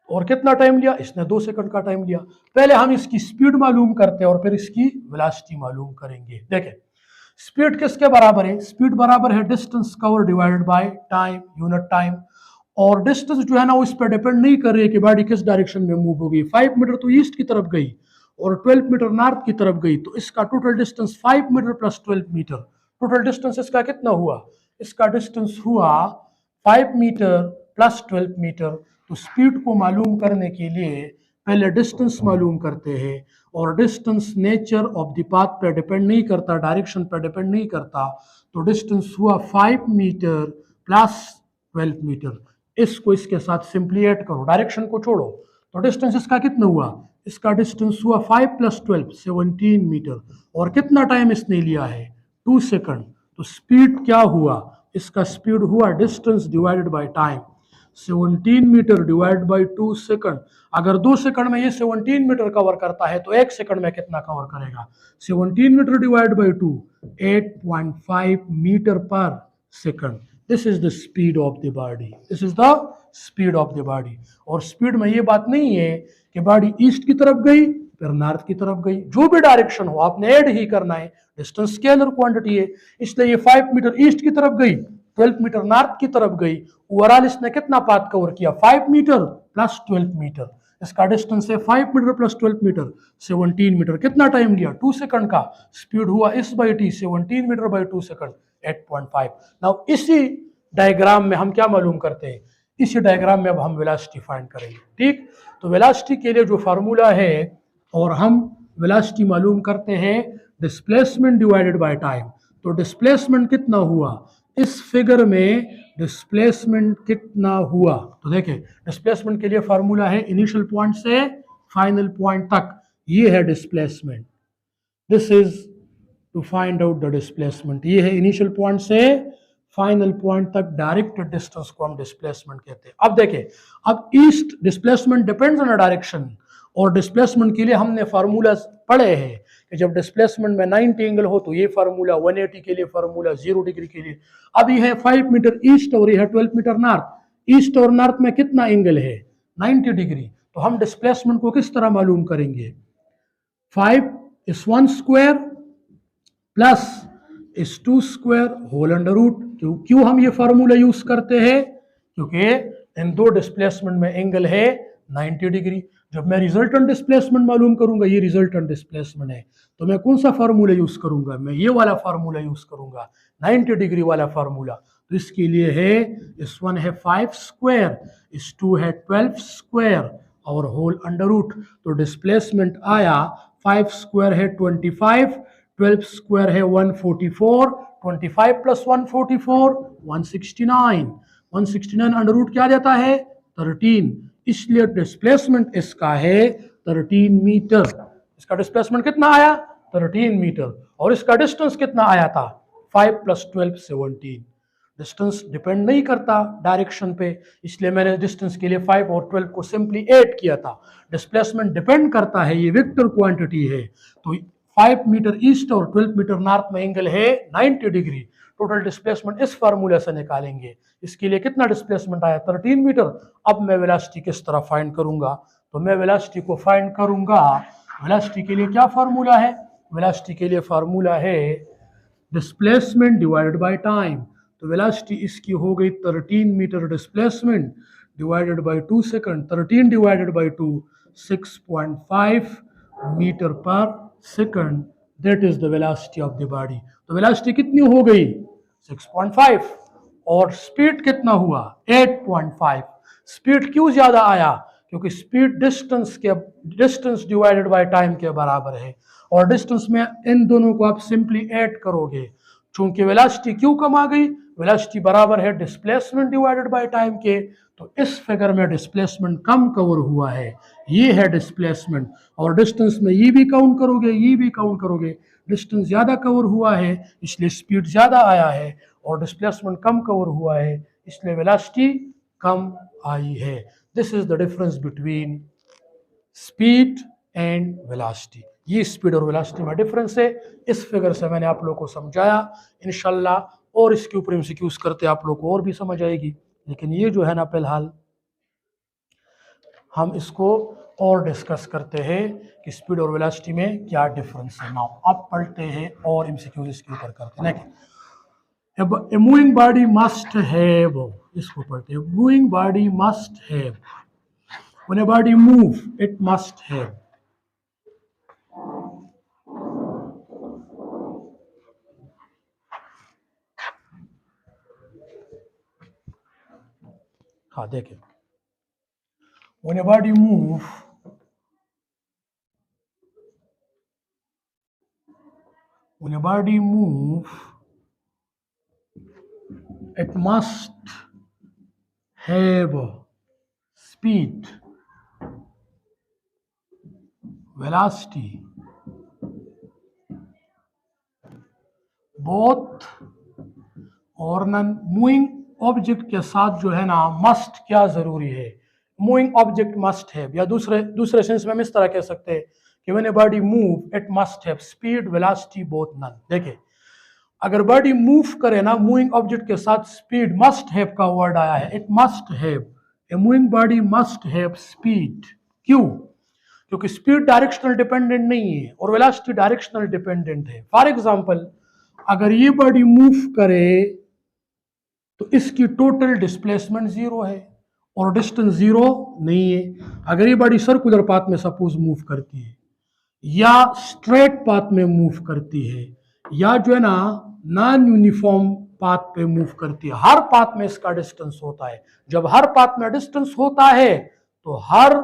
और कितना time लिया? इसने 2 second का time लिया। पहले हम इसकी speed मालूम करते हैं और फिर इसकी वेलोसिटी मालूम करेंगे। देखें, स्पीड किसके बराबर है? स्पीड बराबर है distance cover divided by time, unit time. और डिस्टेंस जो है ना वो इस पर डिपेंड नहीं कर रही है कि बॉडी किस डायरेक्शन में मूव होगी। 5 मीटर तो ईस्ट की तरफ गई और 12 मीटर नॉर्थ की तरफ गई, तो इसका total distance 5 metre plus 12 metre. Total distance इसका कितना हुआ? इसका डिस्टेंस हुआ 5 मीटर प्लस 12 मीटर। तो स्पीड को मालूम करने के लिए पहले डिस्टेंस मालूम करते हैं, और distance nature of the path पे डिपेंड नहीं करता, डायरेक्शन पे डिपेंड नहीं करता। तो डिस्टेंस हुआ 5 मीटर प्लस 12 मीटर। इसको इसके साथ सिंप्लीएट करो, डायरेक्शन को छोड़ो, तो डिस्टेंस इसका कितना हुआ? इसका डिस्टेंस हुआ 5 प्लस 12 17 मीटर। और कितना टाइम इसने लिया है? 2 सेकंड। तो स्पीड क्या हुआ? इसका स्पीड हुआ distance divided by time, 17 metre divide by 2 second. अगर 2 सेकंड में ये 17 मीटर कवर करता है तो 1 सेकंड में कितना कवर करेगा? 17 metre divide by 2, 8.5 metre per second. This is the speed of the body, this is the speed of the body. और स्पीड में ये बात नहीं है कि बॉडी ईस्ट की तरफ गई फिर नॉर्थ की तरफ गई, जो भी डायरेक्शन हो आपने ऐड ही करना है। डिस्टेंस स्केलर क्वांटिटी है, इसलिए ये 5 मीटर ईस्ट की तरफ गई, 12 मीटर नॉर्थ की तरफ गई। ओवरऑल इसने कितना पाथ कवर किया? 5 मीटर प्लस 12 मीटर। इसका डिस्टेंस है 5 मीटर प्लस 12 मीटर, 17 मीटर। कितना टाइम लिया? 2 सेकंड का। स्पीड हुआ S by T, 17 metre by 2 second, 8.5। Now इसी डायग्राम में हम क्या मालूम करते हैं? इसी डायग्राम में अब हम वेलोसिटी फाइंड करेंगे। ठीक, तो वेलोसिटी के लिए जो फार्मूला है, और हम वेलोसिटी मालूम करते हैं डिस्प्लेसमेंट डिवाइडेड बाय टाइम। तो डिस्प्लेसमेंट कितना हुआ? इस फिगर में डिस्प्लेसमेंट कितना हुआ। तो देखिए डिस्प्लेसमेंट के लिए फॉर्मूला है इनिशियल पॉइंट से फाइनल पॉइंट तक, ये है displacement. This is to find out the displacement. ये है इनिशियल पॉइंट से फाइनल पॉइंट तक डायरेक्ट डिस्टेंस को हम डिस्प्लेसमेंट कहते हैं। अब देखिए, अब east displacement depends on direction, और डिस्प्लेसमेंट के लिए हमने फार्मूला पढ़े हैं कि जब डिस्प्लेसमेंट में 90 एंगल हो तो ये फार्मूला, 180 के लिए फार्मूला, 0 डिग्री के लिए। अब ये है 5 मीटर ईस्ट और ये है 12 मीटर नॉर्थ। ईस्ट और नॉर्थ में कितना एंगल है, 90 डिग्री। तो हम डिस्प्लेसमेंट को किस तरह मालूम करेंगे, 5 is 1 square plus is 2 square whole under root. क्यों हम ये फार्मूला यूज करते हैं, क्योंकि इन दो डिस्प्लेसमेंट में एंगल है 90 डिग्री। जब मैं रिजल्टेंट डिस्प्लेसमेंट मालूम करूंगा, ये रिजल्टेंट डिस्प्लेसमेंट है, तो मैं कौन सा फार्मूला यूज करूंगा, मैं ये वाला फार्मूला यूज करूंगा, 90 डिग्री वाला फार्मूला। तो इसके लिए है, इस 1 है 5 स्क्वायर, इस 2 है 12 स्क्वायर और होल अंडर रूट। तो डिस्प्लेसमेंट आया 5 स्क्वायर है 25, 12 स्क्वायर है 144, 25 प्लस 144 169, 169 अंडर रूट क्या देता है 13। इसलिए डिस्प्लेसमेंट इसका है 13 मीटर। इसका डिस्प्लेसमेंट कितना आया 13 मीटर, और इसका डिस्टेंस कितना आया था 5 प्लस 12 17। डिस्टेंस डिपेंड नहीं करता डायरेक्शन पे, इसलिए मैंने डिस्टेंस के लिए 5 और 12 को सिंपली ऐड किया था। डिस्प्लेसमेंट डिपेंड करता है, ये वेक्टर क्वांटिटी है। तो 5 मीटर ईस्ट और 12 मीटर नॉर्थ में एंगल है 90 डिग्री। टोटल डिस्प्लेसमेंट इस फार्मूला से निकालेंगे। इसके लिए कितना डिस्प्लेसमेंट आया 13 मीटर। अब मैं वेलोसिटी किस तरह फाइंड करूंगा, तो मैं वेलोसिटी को फाइंड करूंगा। वेलोसिटी के लिए क्या फार्मूला है, वेलोसिटी के लिए फार्मूला है डिस्प्लेसमेंट डिवाइडेड बाय टाइम। तो वेलोसिटी इसकी हो गई 13 metre displacement divided by 2 second. 13 divided by 2 6.5 metre per second, that is the velocity of the body. तो वेलोसिटी कितनी हो गई 6.5, और स्पीड कितना हुआ 8.5। स्पीड क्यों ज्यादा आया, क्योंकि speed distance divided by time के बराबर है, और डिस्टेंस में इन दोनों को आप सिंपली ऐड करोगे। चूंकि वेलोसिटी क्यों कम आ गई, वेलोसिटी बराबर है डिस्प्लेसमेंट डिवाइडेड बाय टाइम के। तो इस फिगर में डिस्प्लेसमेंट कम कवर हुआ है, ये है डिस्प्लेसमेंट। और डिस्टेंस में ये भी काउंट करोगे, ये भी काउंट करोगे, डिस्टेंस ज्यादा कवर हुआ है इसलिए स्पीड ज्यादा आया है, और डिस्प्लेसमेंट कम कवर हुआ है इसलिए वेलोसिटी कम आई है। This is the difference between speed and velocity. ये स्पीड और वेलोसिटी में डिफरेंस है। इस फिगर से मैंने आप लोगों को समझाया, इंशाल्लाह और इसके ऊपर एमसीक्यूज करते आप लोगों को और भी समझ आएगी। लेकिन ये जो है ना, फिलहाल हम इसको और डिस्कस करते हैं कि स्पीड और वेलोसिटी में क्या डिफरेंस है। नाउ अब पढ़ते हैं और एमसीक्यूज इसके ऊपर करते हैं। A moving body must have, इसको पढ़ते हैं, moving body must have, when a body move it must have, हाँ देखिए, when a body move it must have speed, velocity, both और नन। मूविंग ऑब्जेक्ट के साथ जो है ना, मस्ट क्या जरूरी है, मूविंग ऑब्जेक्ट मस्ट है, या दूसरे सेंस में हम इस तरह कह सकते हैं कि when a body move it must have speed velocity both none. देखिए, अगर बॉडी मूव करे ना, मूविंग ऑब्जेक्ट के साथ स्पीड, मस्ट हैव का वर्ड आया है, it must have, a moving body must have speed. क्यों, क्योंकि स्पीड डायरेक्शनल डिपेंडेंट नहीं है और वेलोसिटी डायरेक्शनल डिपेंडेंट है। फॉर एग्जांपल, अगर ये बॉडी मूव करे तो इसकी टोटल डिस्प्लेसमेंट 0 है और डिस्टेंस 0 नहीं है। अगर ये बॉडी सर्कुलर पाथ में सपोज मूव करती है, या स्ट्रेट पाथ में मूव करती है, या जो है ना नॉन यूनिफॉर्म पाथ पे मूव करती है, हर पाथ में इसका डिस्टेंस होता है। जब हर पाथ में डिस्टेंस होता है तो हर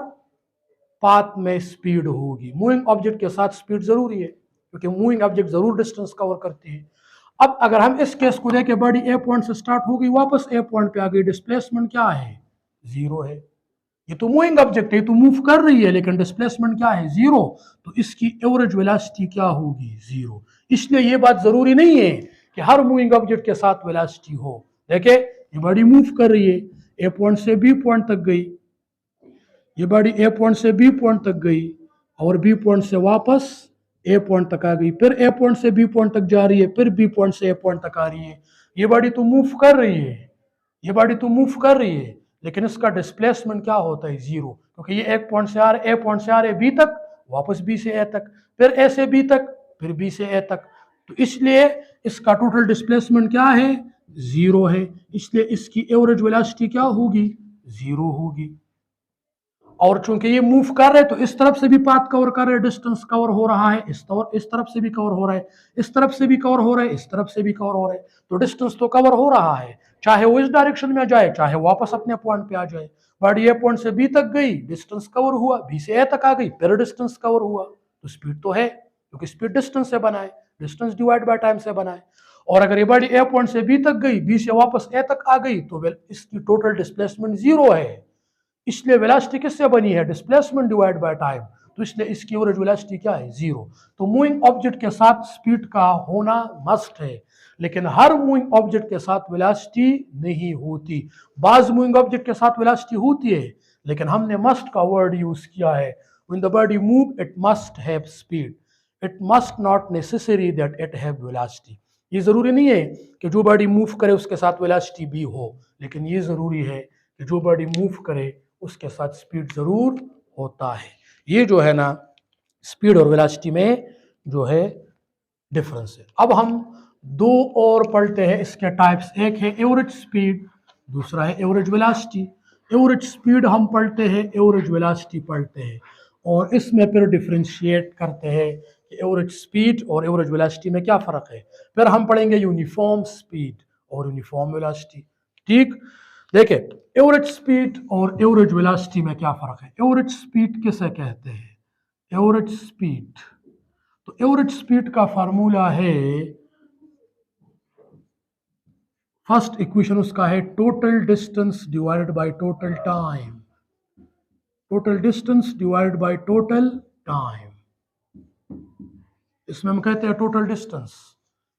पाथ में स्पीड होगी। मूविंग ऑब्जेक्ट के साथ स्पीड जरूरी है, क्योंकि मूविंग ऑब्जेक्ट जरूर डिस्टेंस कवर करती है। अब अगर हम इस केस को देखें, बॉडी ए पॉइंट से स्टार्ट हो गई, वापस ए पॉइंट पे आ गई, डिस्प्लेसमेंट क्या है? जीरो है। ये तो मूविंग ऑब्जेक्ट है, तो मूव कर रही है, लेकिन डिस्प्लेसमेंट क्या है? जीरो। तो इसकी एवरेज वेलोसिटी क्या होगी? जीरो। इसलिए ये बात जरूरी नहीं है कि हर मूविंग ऑब्जेक्ट के साथ वेलोसिटी हो। देखे, ये बॉडी मूव कर रही है, ए पॉइंट से बी पॉइंट तक गई, ये बॉडी ए पॉइंट से बी पॉइंट तक गई और बी पॉइंट से वापस ए पॉइंट तक आ गई, फिर ए पॉइंट से बी पॉइंट तक जा रही है, फिर बी पॉइंट से ए पॉइंट तक आ रही है। ये बॉडी तो मूव कर रही है, ये बॉडी तो मूव कर रही है, लेकिन इसका डिस्प्लेसमेंट क्या होता है? जीरो। क्योंकि ये एक पॉइंट से आ रहे, ए पॉइंट से आ रहे बी तक, वापस बी से ए तक, फिर ए से बी तक, फिर बी से ए तक। तो इसलिए इसका टोटल डिस्प्लेसमेंट क्या है? जीरो है। इसलिए इसकी एवरेज वेलोसिटी क्या होगी? जीरो होगी। और चूंकि ये मूव कर रहे, तो इस तरफ से भी पाथ कवर कर रहे, डिस्टेंस कवर हो रहा है, इस तरफ से भी कवर हो रहा है, इस तरफ से भी कवर हो रहा है, इस तरफ से भी कवर हो रहा है, तो डिस्टेंस तो कवर हो रहा है, चाहे वो इस डायरेक्शन में जाए, चाहे वापस अपने पॉइंट पे आ जाए। बॉडी ए पॉइंट से बी तक गई, डिस्टेंस कवर हुआ, बी से ए तक आ गई, फिर डिस्टेंस कवर हुआ, तो स्पीड तो है, क्योंकि स्पीड डिस्टेंस से बना है, डिस्टेंस डिवाइड बाय टाइम से बना है। और अगर ये बॉडी ए पॉइंट से बी तक गई, बी से वापस ए तक आ गई, तो इसकी टोटल डिस्प्लेसमेंट जीरो है। इसलिए वेलोसिटी किससे बनी है? Displacement divide by time. तो इसलिए इसकी एवरेज वेलोसिटी क्या है? जीरो। तो मूविंग ऑब्जेक्ट के साथ स्पीड का होना मस्ट है, लेकिन हर मूविंग ऑब्जेक्ट के साथ वेलोसिटी नहीं होती। बाज मूविंग ऑब्जेक्ट के साथ वेलोसिटी होती है, लेकिन हमने मस्ट का वर्ड यूज किया है। When the body move it must have speed, it must not necessary that it have velocity. ये जरूरी नहीं है कि जो बॉडी मूव करे उसके साथ वेलोसिटी भी हो, लेकिन ये जरूरी है कि जो बॉडी मूव करे उसके साथ स्पीड जरूर होता है। ये जो है ना, स्पीड और वेलोसिटी में जो है डिफरेंस है। अब हम दो और पढ़ते हैं इसके टाइप्स, एक है एवरेज स्पीड, दूसरा है एवरेज वेलोसिटी। एवरेज स्पीड हम पढ़ते हैं, एवरेज वेलोसिटी पढ़ते हैं, और इसमें फिर डिफ्रेंशिएट करते हैं कि एवरेज स्पीड और एवरेज वेलोसिटी में क्या फ़र्क है। फिर हम पढ़ेंगे यूनिफॉर्म स्पीड और यूनिफॉर्म वेलोसिटी। ठीक, देखिए, एवरेज स्पीड और एवरेज वेलोसिटी में क्या फ़र्क है। एवरेज स्पीड किसे कहते हैं? एवरेज स्पीड, तो एवरेज स्पीड का फार्मूला है, फर्स्ट इक्वेशन उसका है total distance divided bye total time, total distance divided bye total time. इसमें हम कहते हैं total distance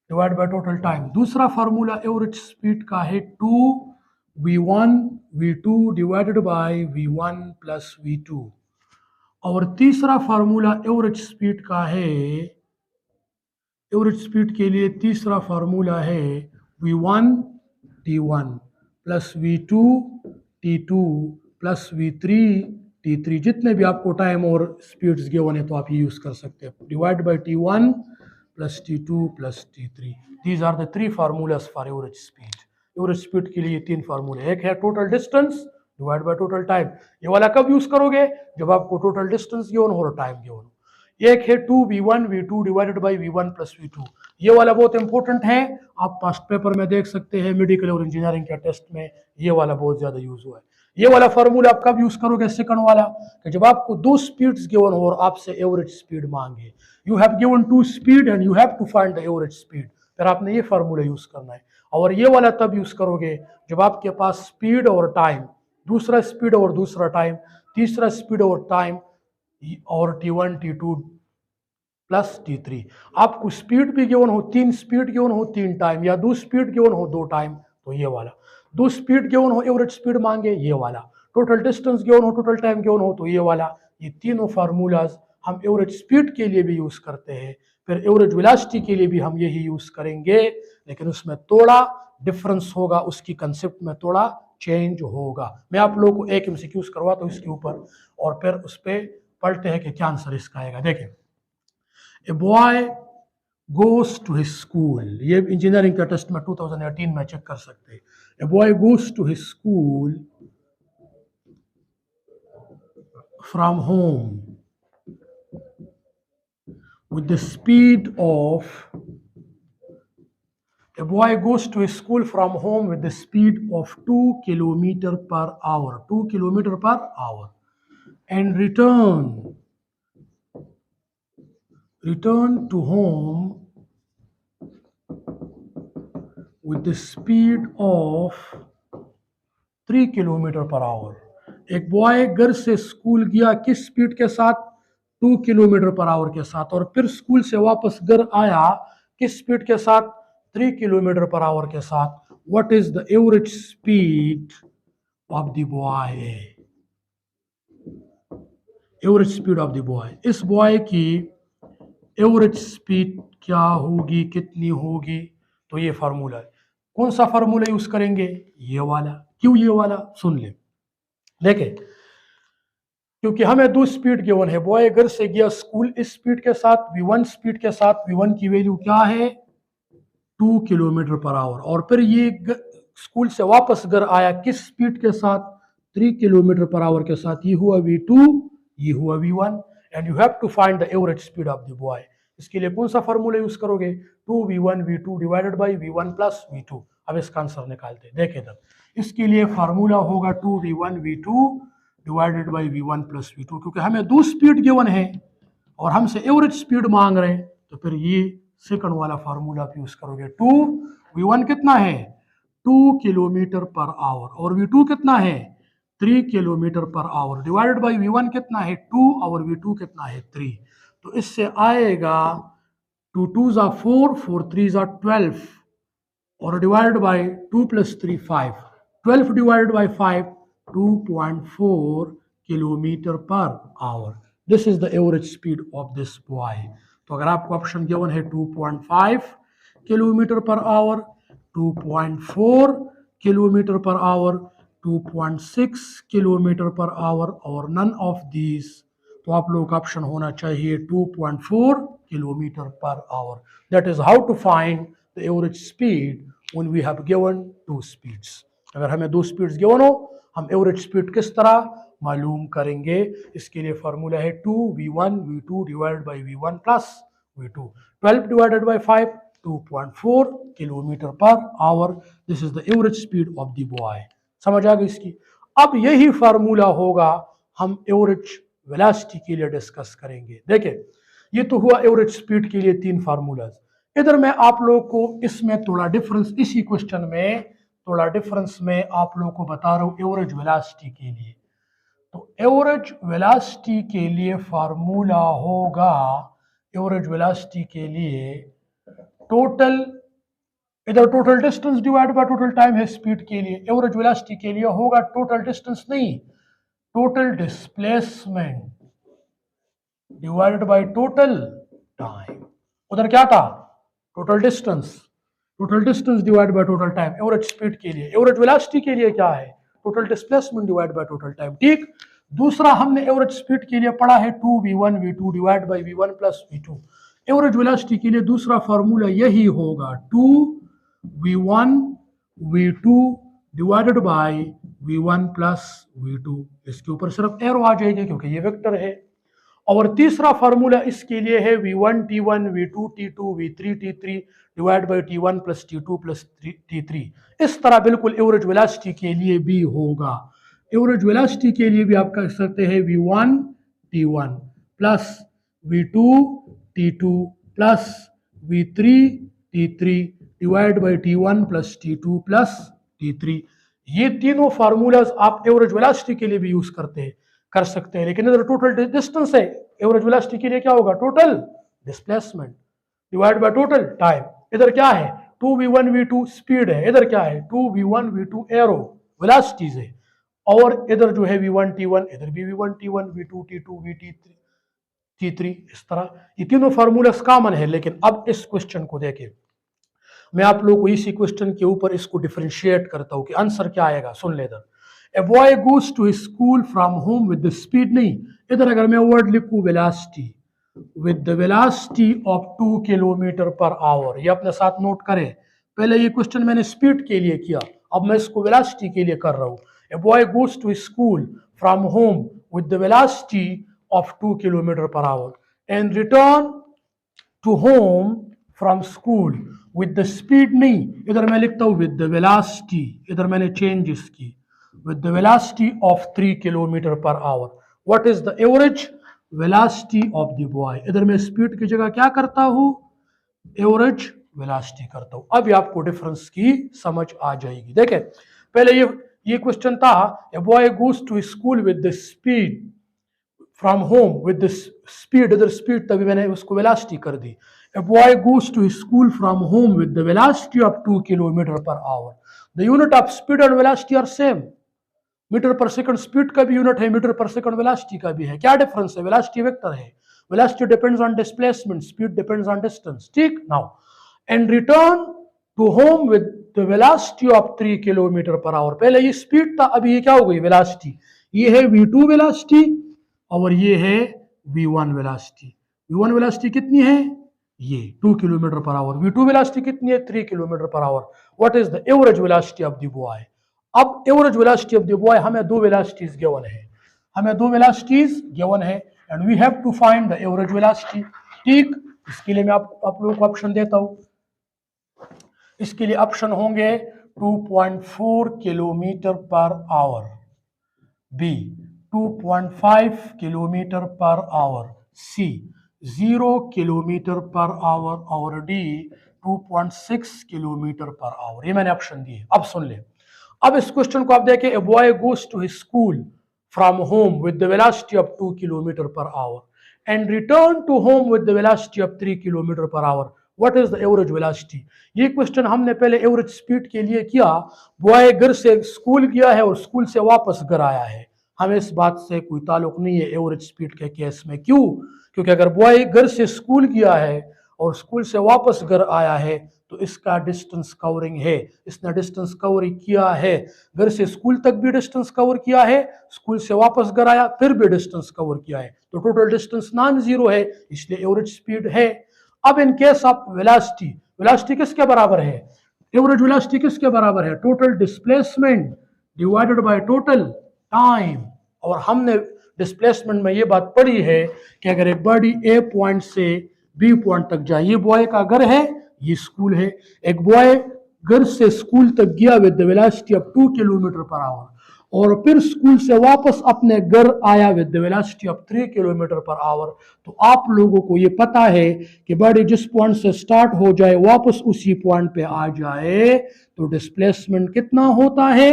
divide by total time. दूसरा फार्मूला एवरेज स्पीड का है 2v1 v2 divided by v1 plus v2। और तीसरा फार्मूला एवरेज स्पीड का है, एवरेज स्पीड के लिए तीसरा फार्मूला है v1 t1 plus v2 t2 plus v3 t3। जितने भी आपको टाइम और स्पीड्स गिवन है तो आप ये यूज कर सकते हैं, divide by t1 plus t2 plus t3। These are the three formulas for average speed. Average speed के लिए तीन फार्मूले, एक है total distance divide by total time, ये वाला कब यूज करोगे? जब आपको टोटल डिस्टेंस गिवन हो और टाइम गिवन हो। एक है 2v1 v2 divided by v1 plus v2, ये वाला बहुत इंपॉर्टेंट है, आप पास्ट पेपर में देख सकते हैं, मेडिकल और इंजीनियरिंग के टेस्ट में ये वाला बहुत ज्यादा यूज हुआ है। ये वाला फार्मूला आप कब यूज करोगे? सेकंड वाला, कि जब आपको दो स्पीड्स गिवन हो और आपसे एवरेज स्पीड मांगे, you have given two speed and you have to find the average speed, फिर आपने ये फार्मूला यूज करना है। और ये वाला तब यूज करोगे जब आपके पास स्पीड और टाइम, दूसरा स्पीड और दूसरा टाइम, तीसरा स्पीड और टाइम, और t1 t2 प्लस t3। आपको स्पीड भी गिवन हो, तीन स्पीड गिवन हो, तीन टाइम, या दो स्पीड गिवन हो, दो टाइम, तो ये वाला। दो स्पीड गिवन हो, एवरेज स्पीड मांगे, ये वाला। टोटल डिस्टेंस गिवन हो, टोटल टाइम गिवन हो, तो ये वाला। ये तीनों फार्मूलाज हम एवरेज स्पीड के लिए भी यूज करते हैं, फिर एवरेज वेलोसिटी के लिए भी हम यही यूज करेंगे, लेकिन उसमें थोड़ा डिफरेंस होगा, उसकी कंसेप्ट में थोड़ा चेंज होगा। मैं आप लोगों को एक एमसीक्यूज करवाता हूँ इसके ऊपर, और फिर उस पर पढ़ते हैं कि क्या आंसर इसका आएगा। देखें, a boy goes to his school, ये इंजीनियरिंग का टेस्ट में 2018 में चेक कर सकते हैं। A boy goes to his school from home with the speed of, a boy goes to his school from home with the speed of 2 kilometer per hour, 2 kilometer per hour, and return to home with the speed of 3 kilometre per our. एक boy घर से school गया किस speed के साथ? 2 kilometre per our के साथ। और फिर स्कूल से वापस घर आया किस स्पीड के साथ? 3 किलोमीटर पर आवर के साथ। What is the average speed of the boy? Average speed of the boy, इस बॉय की एवरेज स्पीड क्या होगी, कितनी होगी? तो ये फार्मूला है। कौन सा फार्मूला यूज करेंगे? ये वाला। क्यों ये वाला? सुन ले। देखें, क्योंकि हमें दो स्पीड गिवन है। बॉय घर से गया स्कूल इस स्पीड के साथ, v1 स्पीड के साथ। v1 की वैल्यू क्या है? 2 किलोमीटर पर आवर। और फिर ये स्कूल से वापस घर आया किस स्पीड के साथ? 3 किलोमीटर पर आवर के साथ। ये हुआ v2, ये हुआ v1। And you have to find the average speed of the boy. इसके लिए कौन सा फॉर्मूला यूज करोगे? 2v1 v2 divided by v1 plus v2। अब इसका आंसर निकालते हैं। देखें तब, इसके लिए फार्मूला होगा 2v1 v2 divided by v1 plus v2। क्योंकि हमें दो स्पीड गिवन है और हमसे एवरेज स्पीड मांग रहे हैं, तो फिर ये सेकंड वाला फार्मूला आप यूज करोगे। 2v1 कितना है? 2 किलोमीटर पर आवर। और v2 कितना है? 3 kilometre per our divided by v1 कितना है? 2 और v2 कितना है? 3। तो इससे आएगा 2 2s are 4, 4 3s are 12 और divided by 2 plus 3 5। 12 divided by 5 2.4 kilometre per our. This is the average speed of this boy. तो अगर आपको ऑप्शन गिवन है 2.5 kilometre per our, 2.4 kilometre per our, 2.6 kilometre per hour और none of these, तो आप लोगों का ऑप्शन होना चाहिए 2.4 kilometre per hour. That is how to find the average speed when we have given two speeds. अगर हमें दो स्पीड्स गिवन हो, हम एवरेज स्पीड किस तरह मालूम करेंगे? इसके लिए फॉर्मूला है 2v1 v2 divided by v1 plus v2। 12 divided by 5 2.4 kilometre per our. This is the average speed of the boy. समझ आ गई इसकी? अब यही फार्मूला होगा हम एवरेज वेलोसिटी के लिए डिस्कस करेंगे। देखिए, ये तो हुआ एवरेज स्पीड के लिए 3 फार्मूलाज। इधर मैं आप लोगों को इसमें थोड़ा डिफरेंस, इसी क्वेश्चन में थोड़ा डिफरेंस में आप लोगों को बता रहा हूं एवरेज वेलोसिटी के लिए। तो एवरेज वेलोसिटी के लिए फार्मूला होगा, एवरेज वेलोसिटी के लिए टोटल, इधर total distance divide by total time है स्पीड के लिए। एवरेज वेलोसिटी के लिए होगा टोटल डिस्टेंस नहीं, total displacement divided bye total time. उधर क्या था? Total distance, total distance divide by total time. Average speed के लिए, एवरेज वेलोसिटी के लिए क्या है? Total displacement divide by total time. ठीक। दूसरा हमने एवरेज स्पीड के लिए पढ़ा है 2v1 v2 divide by v1 plus v2। Average velocity के लिए दूसरा फार्मूला यही होगा 2v1 v2 divided by v1 plus v2। इसके ऊपर सिर्फ एरो आ जाएगी क्योंकि ये वेक्टर है। और तीसरा फार्मूला इसके लिए है v1 t1 v2 t2 v3 t3 divide by t1 plus t2 plus t3। इस तरह बिल्कुल एवरेज वेलोसिटी के लिए भी होगा। एवरेज वेलोसिटी के लिए भी आप कह सकते हैं v1 t1 plus v2 t2 plus v3 t3 divide by t1 plus t2 plus t3। ये तीनों फार्मूलाज आप एवरेज वेलोसिटी के लिए भी यूज कर सकते हैं। लेकिन इधर टोटल डिस्टेंस है, एवरेज वेलोसिटी के लिए क्या होगा? Total displacement divide by total time. इधर क्या है? 2v1 v2 स्पीड है, इधर क्या है? 2v1 v2 एरो वेलोसिटीज है। और इधर जो है v1 t1, इधर भी v1 t1 v2 t2 t3। इस तरह ये तीनों फार्मूलास कॉमन है। लेकिन अब इस क्वेश्चन को देखें, मैं आप लोगों को इसी क्वेश्चन के ऊपर इसको डिफरेंशिएट करता हूं कि आंसर क्या आएगा। सुन ले, इधर A boy goes to his school from home with the speed, नहीं, इधर अगर मैं वर्ड लिखूं velocity, with the velocity of 2 kilometre per hour. ये अपने साथ नोट करें। पहले ये क्वेश्चन मैंने स्पीड के लिए किया, अब मैं इसको वेलोसिटी के लिए कर रहा हूं। A boy goes to his school from home with the velocity of 2 kilometre per our and return to home from school with the speed, नहीं, इधर मैं लिखता हूं with the velocity, इधर मैंने चेंजेस की, with the velocity of 3 kilometre per our. What is the average velocity of the boy? इधर मैं स्पीड की जगह क्या करता हूं? एवरेज वेलोसिटी करता हूं। अब आपको डिफरेंस की समझ आ जाएगी। देखें, पहले ये क्वेश्चन था, a boy goes to school with the speed from home with the speed, इधर स्पीड तभी मैंने उसको वेलोसिटी कर दी। A boy goes to school from home with the velocity of 2 kilometre per hour. The unit of speed and velocity are same. Metre per second speed का भी unit है, metre per second velocity का भी है। क्या difference है? Velocity vector है। Velocity depends on displacement, speed depends on distance. ठीक, now and return to home with the velocity of 3 kilometre per hour. पहले ये स्पीड था, अभी ये क्या हो गई? वेलोसिटी। ये है v2 वेलोसिटी और ये है v1 वेलोसिटी। v1 वेलोसिटी कितनी है? ये 2 kilometre per our. v2 velocity कितनी है? 3 kilometre per hour. What is the average velocity of the boy? अब average velocity of the boy, हमें दो वेलोसिटीज गिवन है, हमें दो वेलोसिटीज गिवन है and we have to find the average velocity. ठीक, इसके लिए मैं आप लोगों को ऑप्शन देता हूं। इसके लिए ऑप्शन होंगे 2.4 kilometre per hour, B 2.5 kilometre per hour, C 0 kilometre per hour और डी 2.6 किलोमीटर पर आवर। ये मैंने ऑप्शन दिए। अब सुन ले, अब इस क्वेश्चन को आप देखें, a boy goes to school from home with the velocity of 2 kilometre per hour and return to home with the velocity of 3 kilometre per hour. What is the average velocity? ये question हमने पहले average speed के लिए किया। Boy घर से school गया है और स्कूल से वापस घर आया है, हमें इस बात से कोई ताल्लुक नहीं है एवरेज स्पीड के केस में। क्यों? क्योंकि अगर बॉय घर से स्कूल गया है और स्कूल से वापस घर आया है तो इसका डिस्टेंस कवरिंग है, इसने डिस्टेंस कवर किया है। घर से स्कूल तक भी डिस्टेंस कवर किया है, स्कूल से वापस घर आया फिर भी डिस्टेंस कवर किया है, तो टोटल डिस्टेंस नॉन जीरो है, इसलिए एवरेज स्पीड है। अब इन केस ऑफ वेलोसिटी, वेलोसिटी किसके बराबर है? एवरेज वेलोसिटी किसके बराबर है? Total displacement divided bye total time. और हमने डिस्प्लेसमेंट में ये बात पढ़ी है कि अगर एक बॉडी ए पॉइंट से बी पॉइंट तक जाए, ये बॉय का घर है, ये स्कूल है, एक बॉय घर से स्कूल तक गया with the velocity of 2 kilometre per hour और फिर स्कूल से वापस अपने घर आया with the velocity of 3 kilometre per our. तो आप लोगों को ये पता है कि बॉडी जिस पॉइंट से स्टार्ट हो जाए वापस उसी पॉइंट पे आ जाए तो डिस्प्लेसमेंट कितना होता है?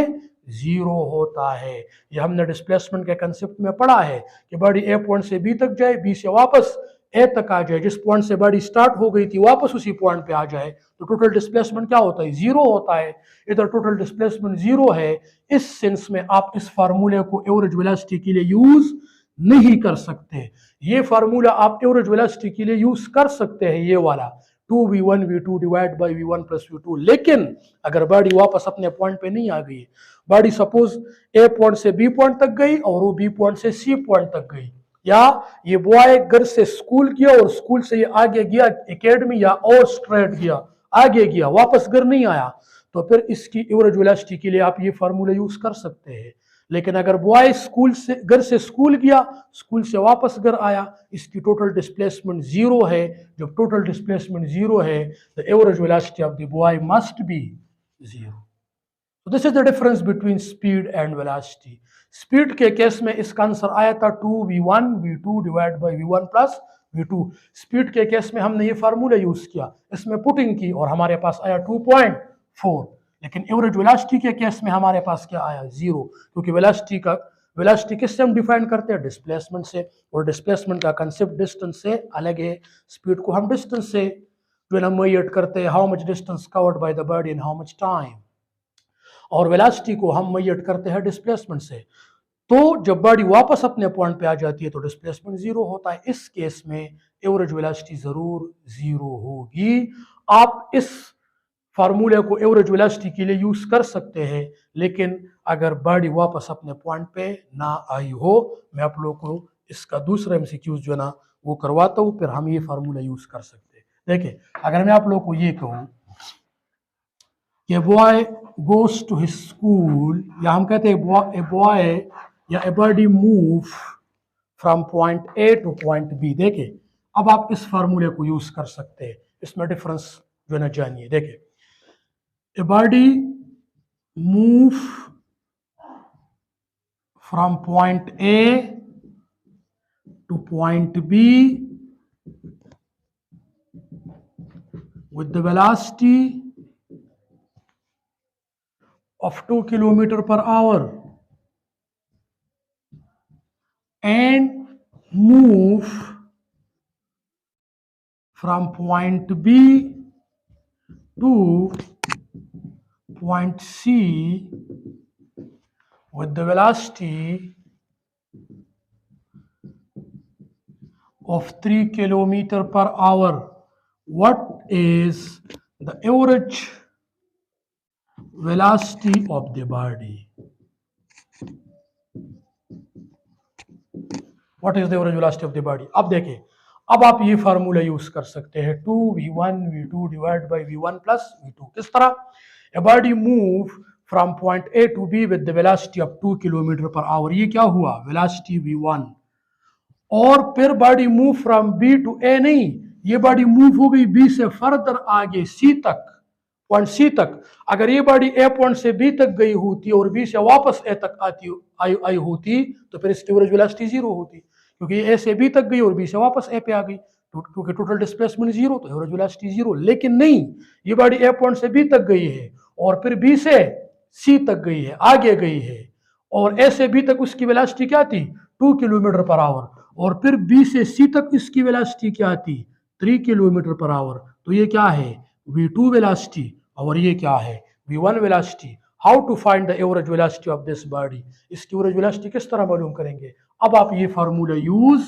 जीरो होता है। ये हमने डिस्प्लेसमेंट के कंसेप्ट में पढ़ा है कि बॉडी ए पॉइंट से बी तक जाए, बी से वापस ए तक आ जाए, जिस पॉइंट से बॉडी स्टार्ट हो गई थी वापस उसी पॉइंट पे आ जाए, तो टोटल डिस्प्लेसमेंट क्या होता है? जीरो होता है। इधर टोटल डिस्प्लेसमेंट जीरो है। इस सेंस में आप इस फार्मूले को एवरेज वेलोसिटी के लिए यूज नहीं कर सकते। ये फार्मूला आप एवरेज वेलोसिटी के लिए यूज कर सकते हैं, ये वाला 2v1v2 divide by v1 plus v2। लेकिन अगर बॉडी वापस अपने पॉइंट पे नहीं आ गई, बॉडी सपोज ए पॉइंट से बी पॉइंट तक गई और वो बी पॉइंट से सी पॉइंट तक गई, या ये बॉय घर से स्कूल गया और स्कूल से ये आगे गया एकेडमी या और स्ट्रेट गया, आगे गया, वापस घर नहीं आया, तो फिर इसकी एवरेज वेलोसिटी के लिए आप ये फार्मूला यूज कर सकते हैं। लेकिन अगर बॉय स्कूल से घर से स्कूल गया, स्कूल से वापस घर आया, इसकी टोटल डिस्प्लेसमेंट जीरो है। जब टोटल डिस्प्लेसमेंट जीरो है the average velocity of the boy must be zero. So this is the difference between speed and velocity. Speed के केस में इसका आंसर आया था 2v1 v2 divide by v1 plus v2। Speed के case में हमने ये फार्मूला यूज किया, इसमें पुटिंग की और हमारे पास आया 2.4। लेकिन एवरेज वेलोसिटी के केस में हमारे पास क्या आया? जीरो, क्योंकि वेलोसिटी किससे हम डिफाइन करते हैं? डिस्प्लेसमेंट से, और डिस्प्लेसमेंट का कंसेप्ट डिस्टेंस से अलग है। स्पीड को हम डिस्टेंस से जो है ना मेजर करते हैं, how much distance covered by the body in how much time, और वेलोसिटी को हम मेजर करते हैं डिस्प्लेसमेंट से। तो जब बॉडी वापस अपने पॉइंट पे आ जाती है तो डिस्प्लेसमेंट जीरो होता है। इस केस में एवरेज वेलोसिटी जरूर जीरो होगी। आप इस फार्मूले को एवरेज वेलोसिटी के लिए यूज कर सकते हैं, लेकिन अगर बॉडी वापस अपने पॉइंट पे ना आई हो, मैं आप लोगों को इसका दूसरा एमसीक्यूज जो है ना वो करवाता हूँ, फिर हम ये फार्मूला यूज कर सकते हैं। देखिए, अगर मैं आप लोगों को ये कहूँ कि boy goes to his school, या हम कहते हैं ए बॉय या a body move from point A to point B. देखिए, अब आप इस फार्मूले को यूज कर सकते हैं, इसमें डिफरेंस जो है ना जानिए। देखिए, a body move from point A to point B with the velocity of 2 kilometer per hour and move from point B to point C with the velocity of 3 kilometer per hour. What is the average velocity of the body? What is the average velocity of the body? अब देखें, अब आप ये formula use कर सकते हैं 2v1v2 divide by v1 plus v2. किस तरह? A body move from point A to B with the velocity of 2 kilometre per hour. ये क्या हुआ? Velocity v1. और फिर body move from B to A नहीं, ये बॉडी मूव हो गई बी से फर्दर आगे सी तक, पॉइंट सी तक. अगर ये बॉडी ए पॉइंट से बी तक गई होती और बी से वापस ए तक आई होती तो फिर इसकी एवरेज वेलोसिटी जीरो होती, क्योंकि ए से बी तक गई और बी से वापस ए पे आ गई, क्योंकि टोटल डिस्प्लेसमेंट जीरो, तो एवरेज वेलोसिटी जीरो. लेकिन नहीं, ये बॉडी ए पॉइंट से बी तक गई है और फिर बी से सी तक गई है, आगे गई है, और ए से बी तक उसकी वेलोसिटी क्या थी? 2 किलोमीटर पर आवर, और फिर बी से सी तक इसकी वेलोसिटी क्या थी? 3 किलोमीटर पर आवर. तो ये क्या है? v2 वेलोसिटी, और ये क्या है? v1 velocity. How to find the average velocity of this body? इसकी एवरेज वेलोसिटी किस तरह मालूम करेंगे? अब आप ये फार्मूला यूज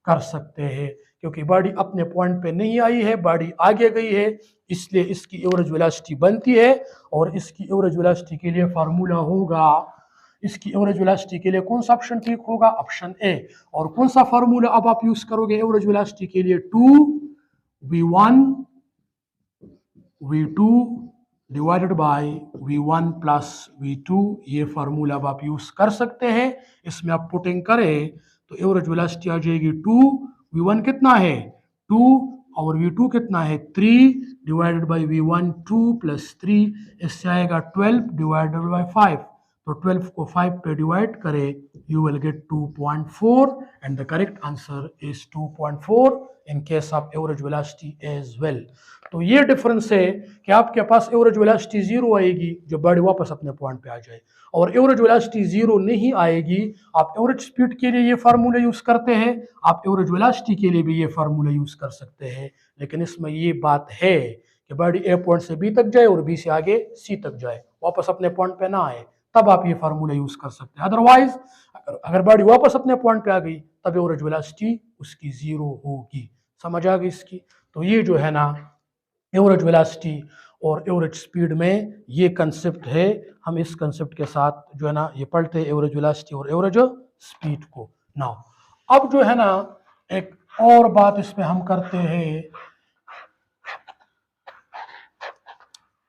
कर सकते हैं, क्योंकि बॉडी अपने पॉइंट पे नहीं आई है, बॉडी आगे गई है, इसलिए इसकी एवरेज वेलोसिटी बनती है. और इसकी एवरेज वेलोसिटी के लिए फार्मूला होगा, इसकी एवरेज वेलोसिटी के लिए कौन सा ऑप्शन ठीक होगा? Option A. और कौन सा फार्मूला अब आप यूज करोगे एवरेज वेलोसिटी के लिए? 2v1 v2 divided by v1 plus v2. ये फार्मूला अब आप यूज कर सकते हैं. इसमें आप पुटिंग करें तो एवरेज वेलोसिटी आ जाएगी 2, v1 कितना है? 2, और v2 कितना है? 3 डिवाइडेड बाय v1 2 प्लस 3, इससे आएगा 12 डिवाइडेड बाय 5. तो 12 को 5 पे डिवाइड करें, you will get 2.4, and the correct answer is 2.4 in case of average velocity as well. तो ये डिफरेंस है कि आपके पास एवरेज वेलोसिटी जीरो आएगी जो बॉडी वापस अपने पॉइंट पे आ जाए, और एवरेज वेलोसिटी जीरो नहीं आएगी. आप एवरेज स्पीड के लिए ये फार्मूला यूज करते हैं, आप एवरेज वेलोसिटी के लिए भी ये फार्मूला यूज कर सकते हैं, लेकिन इसमें ये बात है कि बॉडी ए पॉइंट से बी तक जाए और बी से आगे सी तक जाए, वापस अपने पॉइंट पे ना आए, तब आप ये फार्मूला यूज कर सकते हैं. अदरवाइज अगर बॉडी वापस अपने पॉइंट पे आ गई तब एवरेज वेलोसिटी उसकी जीरो होगी. समझ आ गई इसकी? तो ये जो है ना एवरेज वेलोसिटी और एवरेज स्पीड में ये कंसेप्ट है. हम इस कंसेप्ट के साथ जो है ना ये पढ़ते हैं एवरेज वेलोसिटी और एवरेज स्पीड को. नाउ अब जो है ना एक और बात इसमें हम करते हैं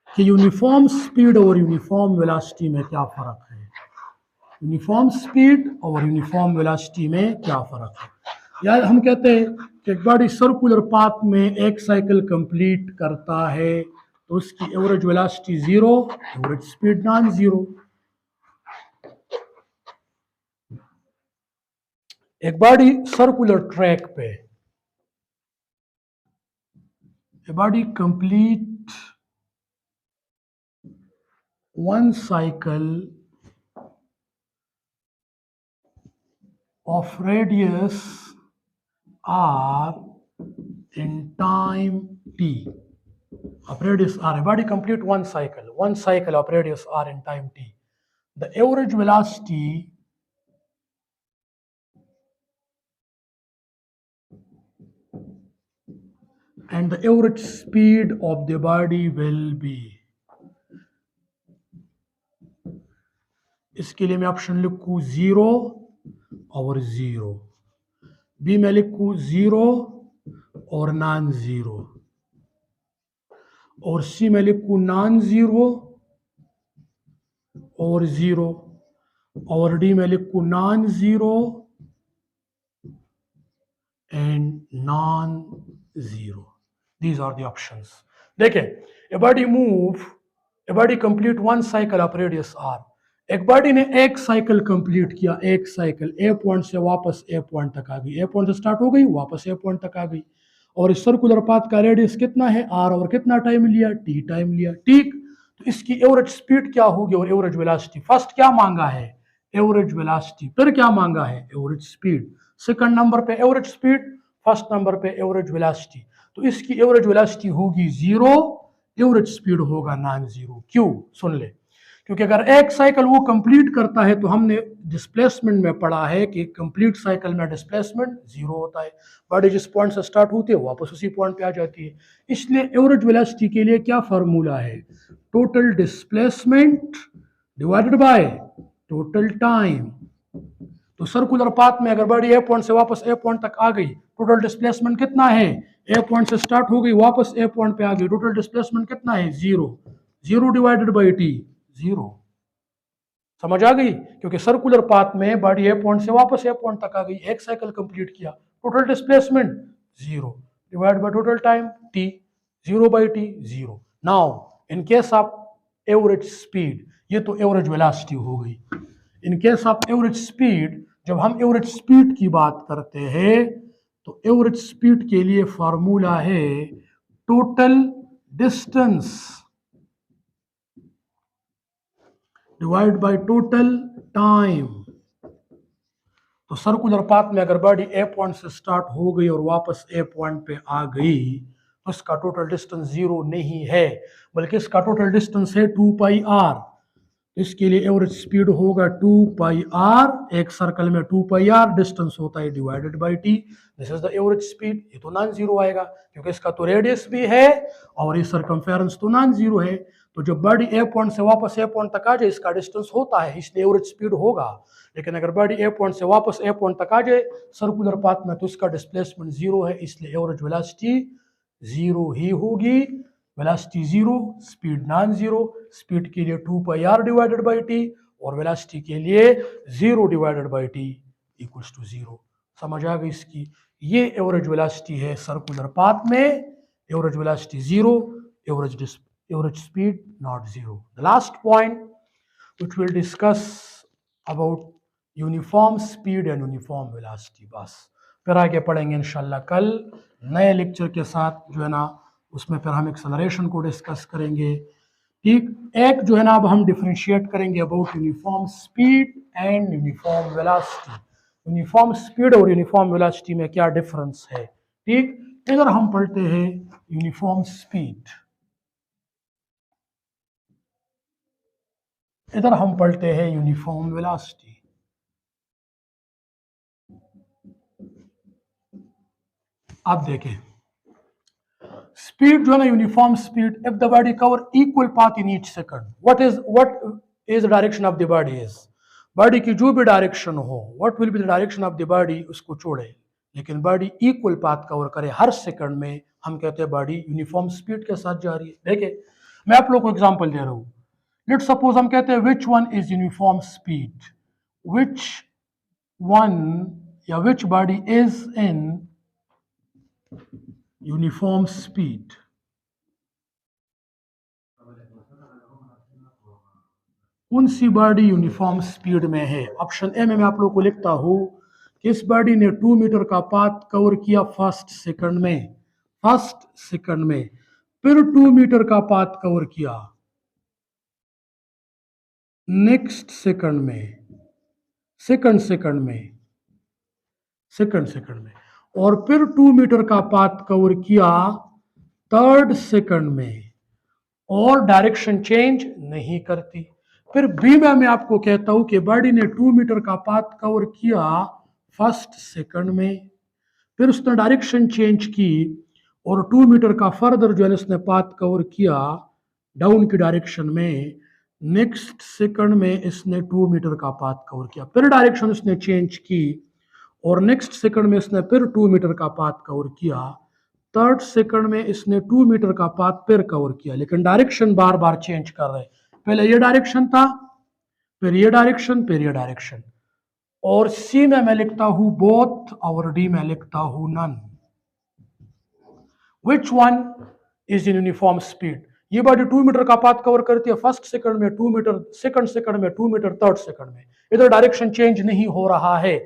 कि यूनिफॉर्म स्पीड और यूनिफॉर्म वेलोसिटी में क्या फर्क है. यूनिफॉर्म स्पीड और यूनिफॉर्म वेलोसिटी में क्या फर्क है? यार हम कहते हैं कि एक बॉडी सर्कुलर पाथ में एक साइकिल कंप्लीट करता है तो उसकी average velocity zero, average speed non zero. एक बॉडी सर्कुलर ट्रैक पे, a body complete one cycle of radius r in time t. Of radius r, a body complete one cycle of radius r in time t. The average velocity and the average speed of the body will be. इसके लिए मैं option लिखूं 0 और 0, B में लिखूं 0 और non 0, और सी में लिखूं नॉन 0 और 0, और डी में लिखूं non 0 and non 0. These are the options. देखें, a body move, a body complete one cycle of radius r. एक बॉडी ने एक साइकिल कंप्लीट किया, एक साइकिल ए पॉइंट से वापस ए पॉइंट तक आ गई, ए पॉइंट से स्टार्ट हो गई वापस ए पॉइंट तक आ गई, और इस सर्कुलर पाथ का रेडियस कितना है r, और कितना टाइम लिया, t टाइम लिया। ठीक, तो इसकी एवरेज स्पीड क्या होगी और एवरेज वेलोसिटी। फर्स्ट क्या मांगा है, एवरेज वेलोसिटी, फिर क्या मांगा है, एवरेज स्पीड। सेकंड नंबर पे एवरेज स्पीड, फर्स्ट नंबर पे एवरेज वेलोसिटी। तो इसकी एवरेज वेलोसिटी होगी 0, एवरेज स्पीड होगा नॉन जीरो। क्यों, सुन ले, क्योंकि अगर एक साइकिल वो कंप्लीट करता है तो हमने डिस्प्लेसमेंट में पढ़ा है कि कंप्लीट साइकिल में डिस्प्लेसमेंट 0 होता है। बॉडी जिस पॉइंट से स्टार्ट होती है वापस उसी पॉइंट पे आ जाती है। इसलिए एवरेज वेलोसिटी के लिए क्या फार्मूला है, total displacement divided bye total time. तो सर्कुलर पाथ में अगर बॉडी ए पॉइंट से वापस ए पॉइंट तक आ गई, टोटल डिस्प्लेसमेंट कितना है, ए पॉइंट से स्टार्ट हो गई वापस ए पॉइंट पे आ गई, टोटल डिस्प्लेसमेंट कितना है, 0। 0 डिवाइडेड बाई टी, 0। समझ आ गई, क्योंकि सर्कुलर पाथ में बॉडी ए पॉइंट से वापस ए पॉइंट तक आ गई, एक साइकिल कंप्लीट किया, total displacement 0 divide by total time T, 0 by T 0। Now in case of average speed, ये तो एवरेज वेलोसिटी हो गई। इन केस ऑफ एवरेज स्पीड, जब हम एवरेज स्पीड की बात करते हैं तो एवरेज स्पीड के लिए फॉर्मूला है total distance divide by total time. तो सर्कुलर पाथ में अगर बॉडी ए पॉइंट से स्टार्ट हो गई और वापस ए पॉइंट पे आ गई तो इसका टोटल डिस्टेंस 0 नहीं है, बल्कि इसका टोटल डिस्टेंस है 2 पाई आर। इसके लिए एवरेज स्पीड होगा 2 पाई आर, एक सर्कल में 2 पाई आर डिस्टेंस होता है divided by T. This is the average speed. ये तो नॉन जीरो आएगा क्योंकि इसका तो रेडियस भी है और ये सरकमफेरेंस तो नॉन जीरो है। तो जब बॉडी ए पॉइंट से वापस ए पॉइंट तक आ जाए इसका डिस्टेंस होता है, इसलिए एवरेज स्पीड होगा। लेकिन अगर बॉडी ए पॉइंट से वापस ए पॉइंट तक आ जाए सर्कुलर पाथ में तो इसका डिस्प्लेसमेंट 0 है, इसलिए एवरेज वेलोसिटी 0 ही होगी। Velocity 0, speed non zero. Speed के लिए 2 pi r divided by t और वेलोसिटी के लिए 0 divided by t equals to 0। समझ आ गई इसकी। ये एवरेज वेलोसिटी है सर्कुलर पाथ में, average velocity 0, average speed not 0। The last point which will discuss about uniform speed and uniform velocity. बस फिर आगे पढ़ेंगे इंशाल्लाह कल नए लेक्चर के साथ, जो है ना उसमें फिर हम एक्सेलरेशन को डिस्कस करेंगे। ठीक, एक जो है ना अब हम डिफरेंशिएट करेंगे about uniform speed and uniform velocity. Uniform speed और यूनिफॉर्म वेलोसिटी में क्या डिफरेंस है। ठीक, इधर हम पढ़ते हैं यूनिफॉर्म स्पीड, इधर हम पढ़ते हैं यूनिफॉर्म वेलोसिटी। आप देखें स्पीड जो है ना uniform speed, if the body cover equal path in each second, what is the direction of the body is, body की जो भी डायरेक्शन हो, what will be the direction of the body, उसको छोड़े, लेकिन बॉडी इक्वल पाथ कवर करे हर second में, हम कहते हैं बॉडी यूनिफॉर्म स्पीड के साथ जा रही है। देखिए मैं आप लोग को एग्जांपल दे रहा हूं। लेट्स सपोज हम कहते हैं which one is uniform speed, which one या which body is in uniform speed. कौन सी बॉडी यूनिफॉर्म स्पीड में है। ऑप्शन ए में मैं आप लोगों को लिखता हूं कि इस बॉडी ने 2 मीटर का पाथ कवर किया फर्स्ट सेकंड में, फिर 2 मीटर का पाथ कवर किया नेक्स्ट सेकंड में, सेकंड में, और फिर 2 मीटर का पाथ कवर किया थर्ड सेकंड में, और डायरेक्शन चेंज नहीं करती। फिर बी में मैं आपको कहता हूं कि बॉडी ने 2 मीटर का पाथ कवर किया फर्स्ट सेकंड में, फिर उसने डायरेक्शन चेंज की और 2 मीटर का फर्दर जो है उसने पाथ कवर किया डाउन की डायरेक्शन में, नेक्स्ट सेकंड में इसने 2 मीटर का पाथ कवर किया, फिर डायरेक्शन उसने चेंज की और नेक्स्ट सेकंड में इसने फिर 2 मीटर का पाथ कवर किया, थर्ड सेकंड में इसने 2 मीटर का पाथ फिर कवर किया, लेकिन डायरेक्शन बार बार चेंज कर रहे। पहले ये डायरेक्शन था, फिर ये डायरेक्शन, फिर ये डायरेक्शन। और सी में मैं लिखता हूं बोथ और डी में लिखता हूं none. Which one is in uniform speed. ये बॉडी 2 मीटर का पाथ कवर करती है फर्स्ट सेकंड में 2 मीटर, सेकंड सेकंड में 2 मीटर, थर्ड सेकंड में, इधर डायरेक्शन चेंज नहीं हो रहा है।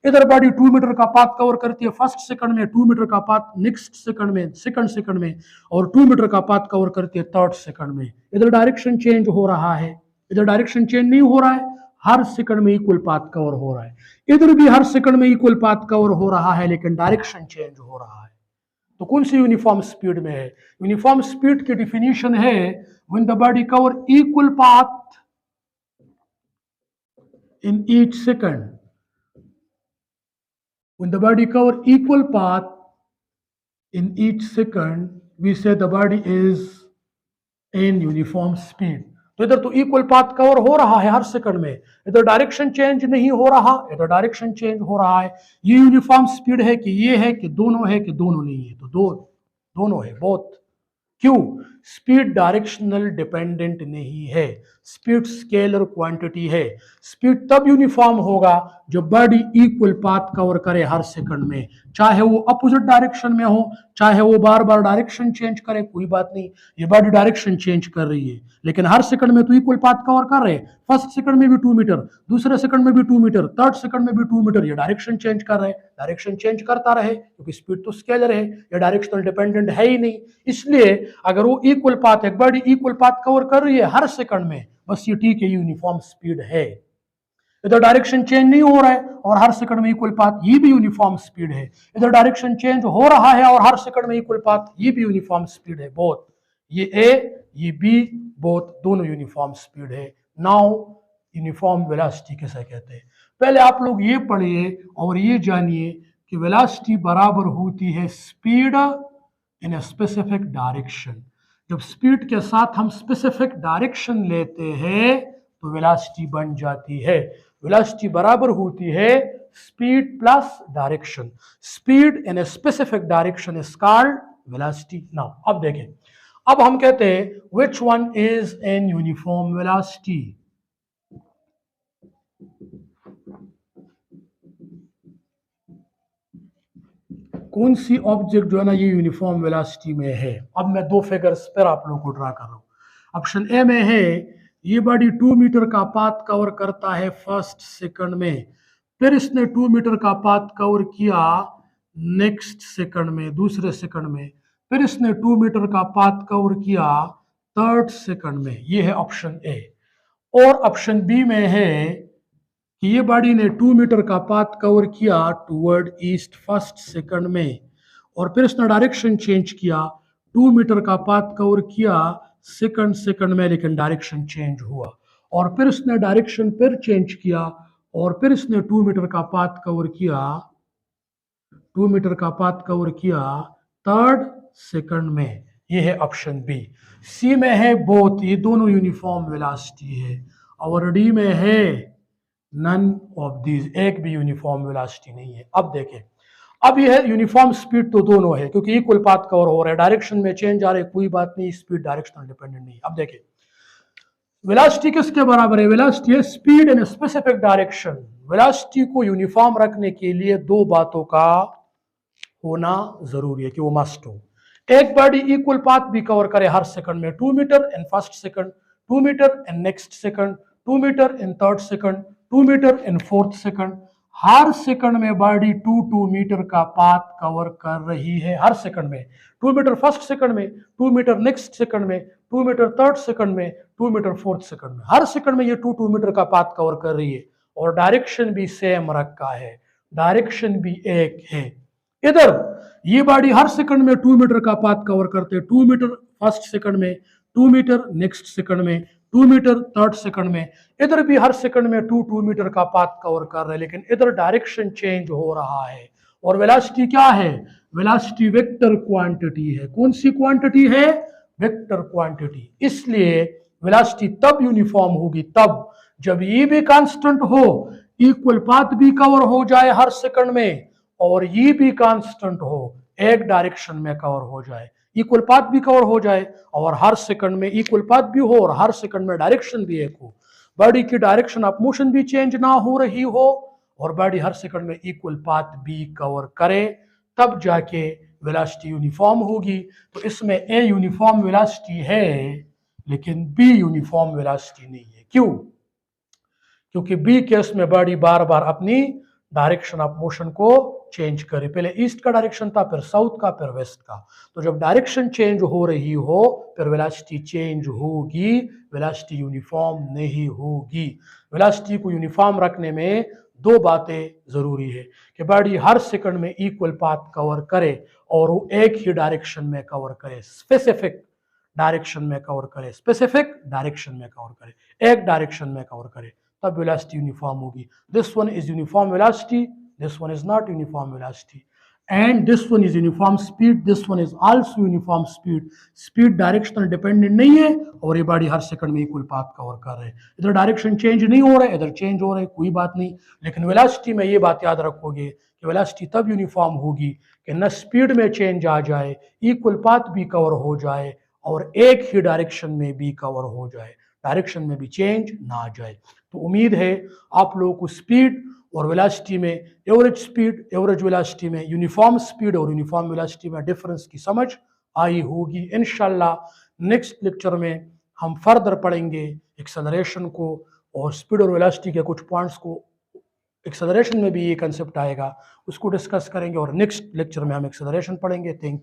इधर बॉडी 2 मीटर का पाथ कवर करती है फर्स्ट सेकंड में, 2 मीटर का पाथ नेक्स्ट सेकंड में, सेकंड सेकंड में, और 2 मीटर का पाथ कवर करती है थर्ड सेकंड में। इधर डायरेक्शन चेंज हो रहा है, इधर डायरेक्शन चेंज नहीं हो रहा है, हर सेकंड में इक्वल पाथ कवर हो रहा है। इधर भी हर सेकंड में इक्वल पाथ कवर हो रहा है, लेकिन डायरेक्शन चेंज हो रहा है। तो कौन सी यूनिफॉर्म स्पीड में है? यूनिफॉर्म स्पीड की डिफिनीशन है when the body cover equal path in each second. When the body cover equal path in each second, we say the body is in uniform speed. तो इधर तो equal path cover हो रहा है हर second में, इधर direction change नहीं हो रहा, इधर डायरेक्शन चेंज हो रहा है। ये यूनिफॉर्म स्पीड है कि ये है कि दोनों है कि दोनों नहीं है? तो दोनों है, बोथ। क्यों? स्पीड डायरेक्शनल डिपेंडेंट नहीं है, स्पीड स्केलर क्वांटिटी है। स्पीड तब यूनिफॉर्म होगा जब बॉडी इक्वल पाथ कवर करे हर सेकंड में, चाहे वो अपोजिट डायरेक्शन में हो, चाहे वो बार बार डायरेक्शन चेंज करे, कोई बात नहीं। ये बॉडी डायरेक्शन चेंज कर रही है, लेकिन हर सेकंड में तो इक्वल पाथ कवर कर रहे हैं। फर्स्ट सेकंड में भी 2 मीटर, दूसरे सेकंड में भी 2 मीटर, थर्ड सेकंड में भी 2 मीटर। ये डायरेक्शन चेंज कर रहे हैं, डायरेक्शन चेंज करता रहे, क्योंकि स्पीड तो स्केलर है, ये डायरेक्शनल डिपेंडेंट है ही नहीं। इसलिए अगर वो इक्वल पाथ, एक बॉडी इक्वल पाथ कवर कर रही है हर सेकंड में, बस ये ठीक है, यूनिफॉर्म स्पीड है। इधर डायरेक्शन चेंज नहीं हो रहा है और हर सेकंड में इक्वल पाथ, ये भी यूनिफॉर्म स्पीड है। इधर डायरेक्शन चेंज हो रहा है और हर सेकंड में इक्वल पाथ, ये भी यूनिफॉर्म स्पीड है। बोथ, ये ए ये बी, बोथ दोनों यूनिफॉर्म स्पीड है। नाउ यूनिफॉर्म वेलोसिटी किसे कहते हैं? पहले आप लोग ये पढ़िए और ये जानिए कि वेलोसिटी बराबर होती है speed in a specific direction. जब स्पीड के साथ हम स्पेसिफिक डायरेक्शन लेते हैं तो वेलोसिटी बन जाती है। वेलोसिटी बराबर होती है speed plus direction. Speed in a specific direction is called velocity. Now अब देखें, अब हम कहते हैं which one is in uniform velocity? कौन सी ऑब्जेक्ट जो है ना ये यूनिफॉर्म वेलोसिटी में है? अब मैं दो फिगर्स पर आप लोगों को ड्रा कर रहा हूं। ऑप्शन ए में है ये बॉडी 2 मीटर का पाथ कवर करता है फर्स्ट सेकंड में, फिर इसने 2 मीटर का पाथ कवर किया नेक्स्ट सेकंड में, दूसरे सेकंड में, फिर इसने 2 मीटर का पाथ कवर किया थर्ड सेकंड में। ये है ऑप्शन ए। और ऑप्शन बी में है कि ये बॉडी ने 2 मीटर का पाथ कवर किया टुवर्ड ईस्ट फर्स्ट सेकंड में, और फिर इसने डायरेक्शन चेंज किया, 2 मीटर का पाथ कवर किया सेकंड सेकंड में, लेकिन डायरेक्शन चेंज हुआ, और फिर इसने डायरेक्शन फिर चेंज किया, और फिर इसने 2 मीटर का पाथ कवर किया, 2 मीटर का पाथ कवर किया थर्ड सेकंड में। ये है ऑप्शन बी। सी में है बोथ, ये दोनों यूनिफॉर्म वेलोसिटी है, और डी में है नन ऑफ दीज, एक भी यूनिफॉर्म वेलोसिटी नहीं है। अब देखें, अब यह है यूनिफॉर्म स्पीड तो दोनों है, क्योंकि इक्वल पाथ कवर हो रहा है, डायरेक्शन में चेंज आ रहे, कोई बात नहीं, स्पीड डायरेक्शनल डिपेंडेंट नहीं। अब देखें वेलोसिटी किसके बराबर है? वेलोसिटी है speed in specific direction. Velocity को यूनिफॉर्म रखने के लिए दो बातों का होना जरूरी है कि वो मस्ट हो। एक बॉडी इक्वल पाथ भी कवर करे हर सेकंड में, 2 metre in first second, 2 metre in next second, 2 metre in third second, 2 metre in fourth second. हर सेकंड में बॉडी 2 मीटर का पाथ कवर कर रही है हर सेकंड में। 2 मीटर फर्स्ट सेकंड में, 2 मीटर नेक्स्ट सेकंड में, 2 मीटर थर्ड सेकंड में, 2 मीटर फोर्थ सेकंड में। हर सेकंड में ये 2 मीटर का पाथ कवर कर रही है, और डायरेक्शन भी सेम रखा है, डायरेक्शन भी एक है। इधर ये बॉडी हर सेकंड में 2 मीटर का पाथ कवर करते हैं, 2 मीटर फर्स्ट सेकंड में, 2 मीटर नेक्स्ट सेकंड में, 2 मीटर थर्ड सेकंड में। इधर भी हर सेकंड में 2 मीटर का पाथ कवर कर रहे हैं, लेकिन इधर डायरेक्शन चेंज हो रहा है। और वेलोसिटी क्या है? वेलोसिटी वेक्टर क्वांटिटी है। कौन सी क्वांटिटी है? Vector quantity. इसलिए वेलोसिटी तब यूनिफॉर्म होगी तब जब ये भी कांस्टेंट हो, इक्वल पाथ भी कवर हो जाए हर सेकंड में, और ये भी कांस्टेंट हो, एक डायरेक्शन में कवर हो जाए, इक्वल पाथ भी कवर हो जाए, और हर सेकंड में इक्वल पाथ भी हो, और हर सेकंड में डायरेक्शन भी एक हो। बॉडी की डायरेक्शन ऑफ मोशन भी चेंज ना हो रही हो, और बॉडी हर सेकंड में इक्वल पाथ भी कवर करे, तब जाके वेलोसिटी यूनिफॉर्म होगी। तो इसमें ए यूनिफॉर्म वेलोसिटी है, लेकिन बी यूनिफॉर्म वेलोसिटी नहीं है। क्यों? क्योंकि बी केस में बॉडी बार बार अपनी डायरेक्शन ऑफ मोशन को चेंज करे। पहले ईस्ट का डायरेक्शन था, फिर साउथ का, फिर वेस्ट का। तो जब डायरेक्शन चेंज हो रही हो फिर वेलोसिटी चेंज होगी, वेलोसिटी यूनिफॉर्म नहीं होगी। वेलोसिटी को यूनिफॉर्म रखने में दो बातें जरूरी है कि बॉडी हर सेकंड में इक्वल पाथ कवर करे और वो एक ही डायरेक्शन में कवर करे, स्पेसिफिक डायरेक्शन में कवर करे, स्पेसिफिक डायरेक्शन में कवर करे, एक डायरेक्शन में कवर करे, तब वेलोसिटी यूनिफॉर्म होगी। This one is uniform velocity, this one is not uniform velocity, and this one is uniform speed, this one is also uniform speed। Speed directional dependent नहीं है और ये बॉडी हर second में equal path cover कर रहे हैं। इधर direction change नहीं हो रहा है, इधर चेंज हो रहा है, कोई बात नहीं। लेकिन वेलोसिटी में ये बात याद रखोगे कि वेलोसिटी तब यूनिफॉर्म होगी कि न स्पीड में चेंज आ जाए, इक्वल पाथ भी कवर हो जाए और एक ही डायरेक्शन में भी कवर हो जाए, डायरेक्शन में भी चेंज ना आ जाए। तो उम्मीद है आप लोगों को स्पीड और वेलोसिटी में, एवरेज स्पीड एवरेज वेलोसिटी में, यूनिफॉर्म स्पीड और यूनिफॉर्म वेलोसिटी में डिफरेंस की समझ आई होगी। इंशाल्लाह नेक्स्ट लेक्चर में हम फर्दर पढ़ेंगे एक्सेलरेशन को और स्पीड और वेलोसिटी के कुछ पॉइंट्स को। एक्सेलरेशन में भी ये कंसेप्ट आएगा, उसको डिस्कस करेंगे और नेक्स्ट लेक्चर में हम एक्सेलरेशन पढ़ेंगे। Thank you.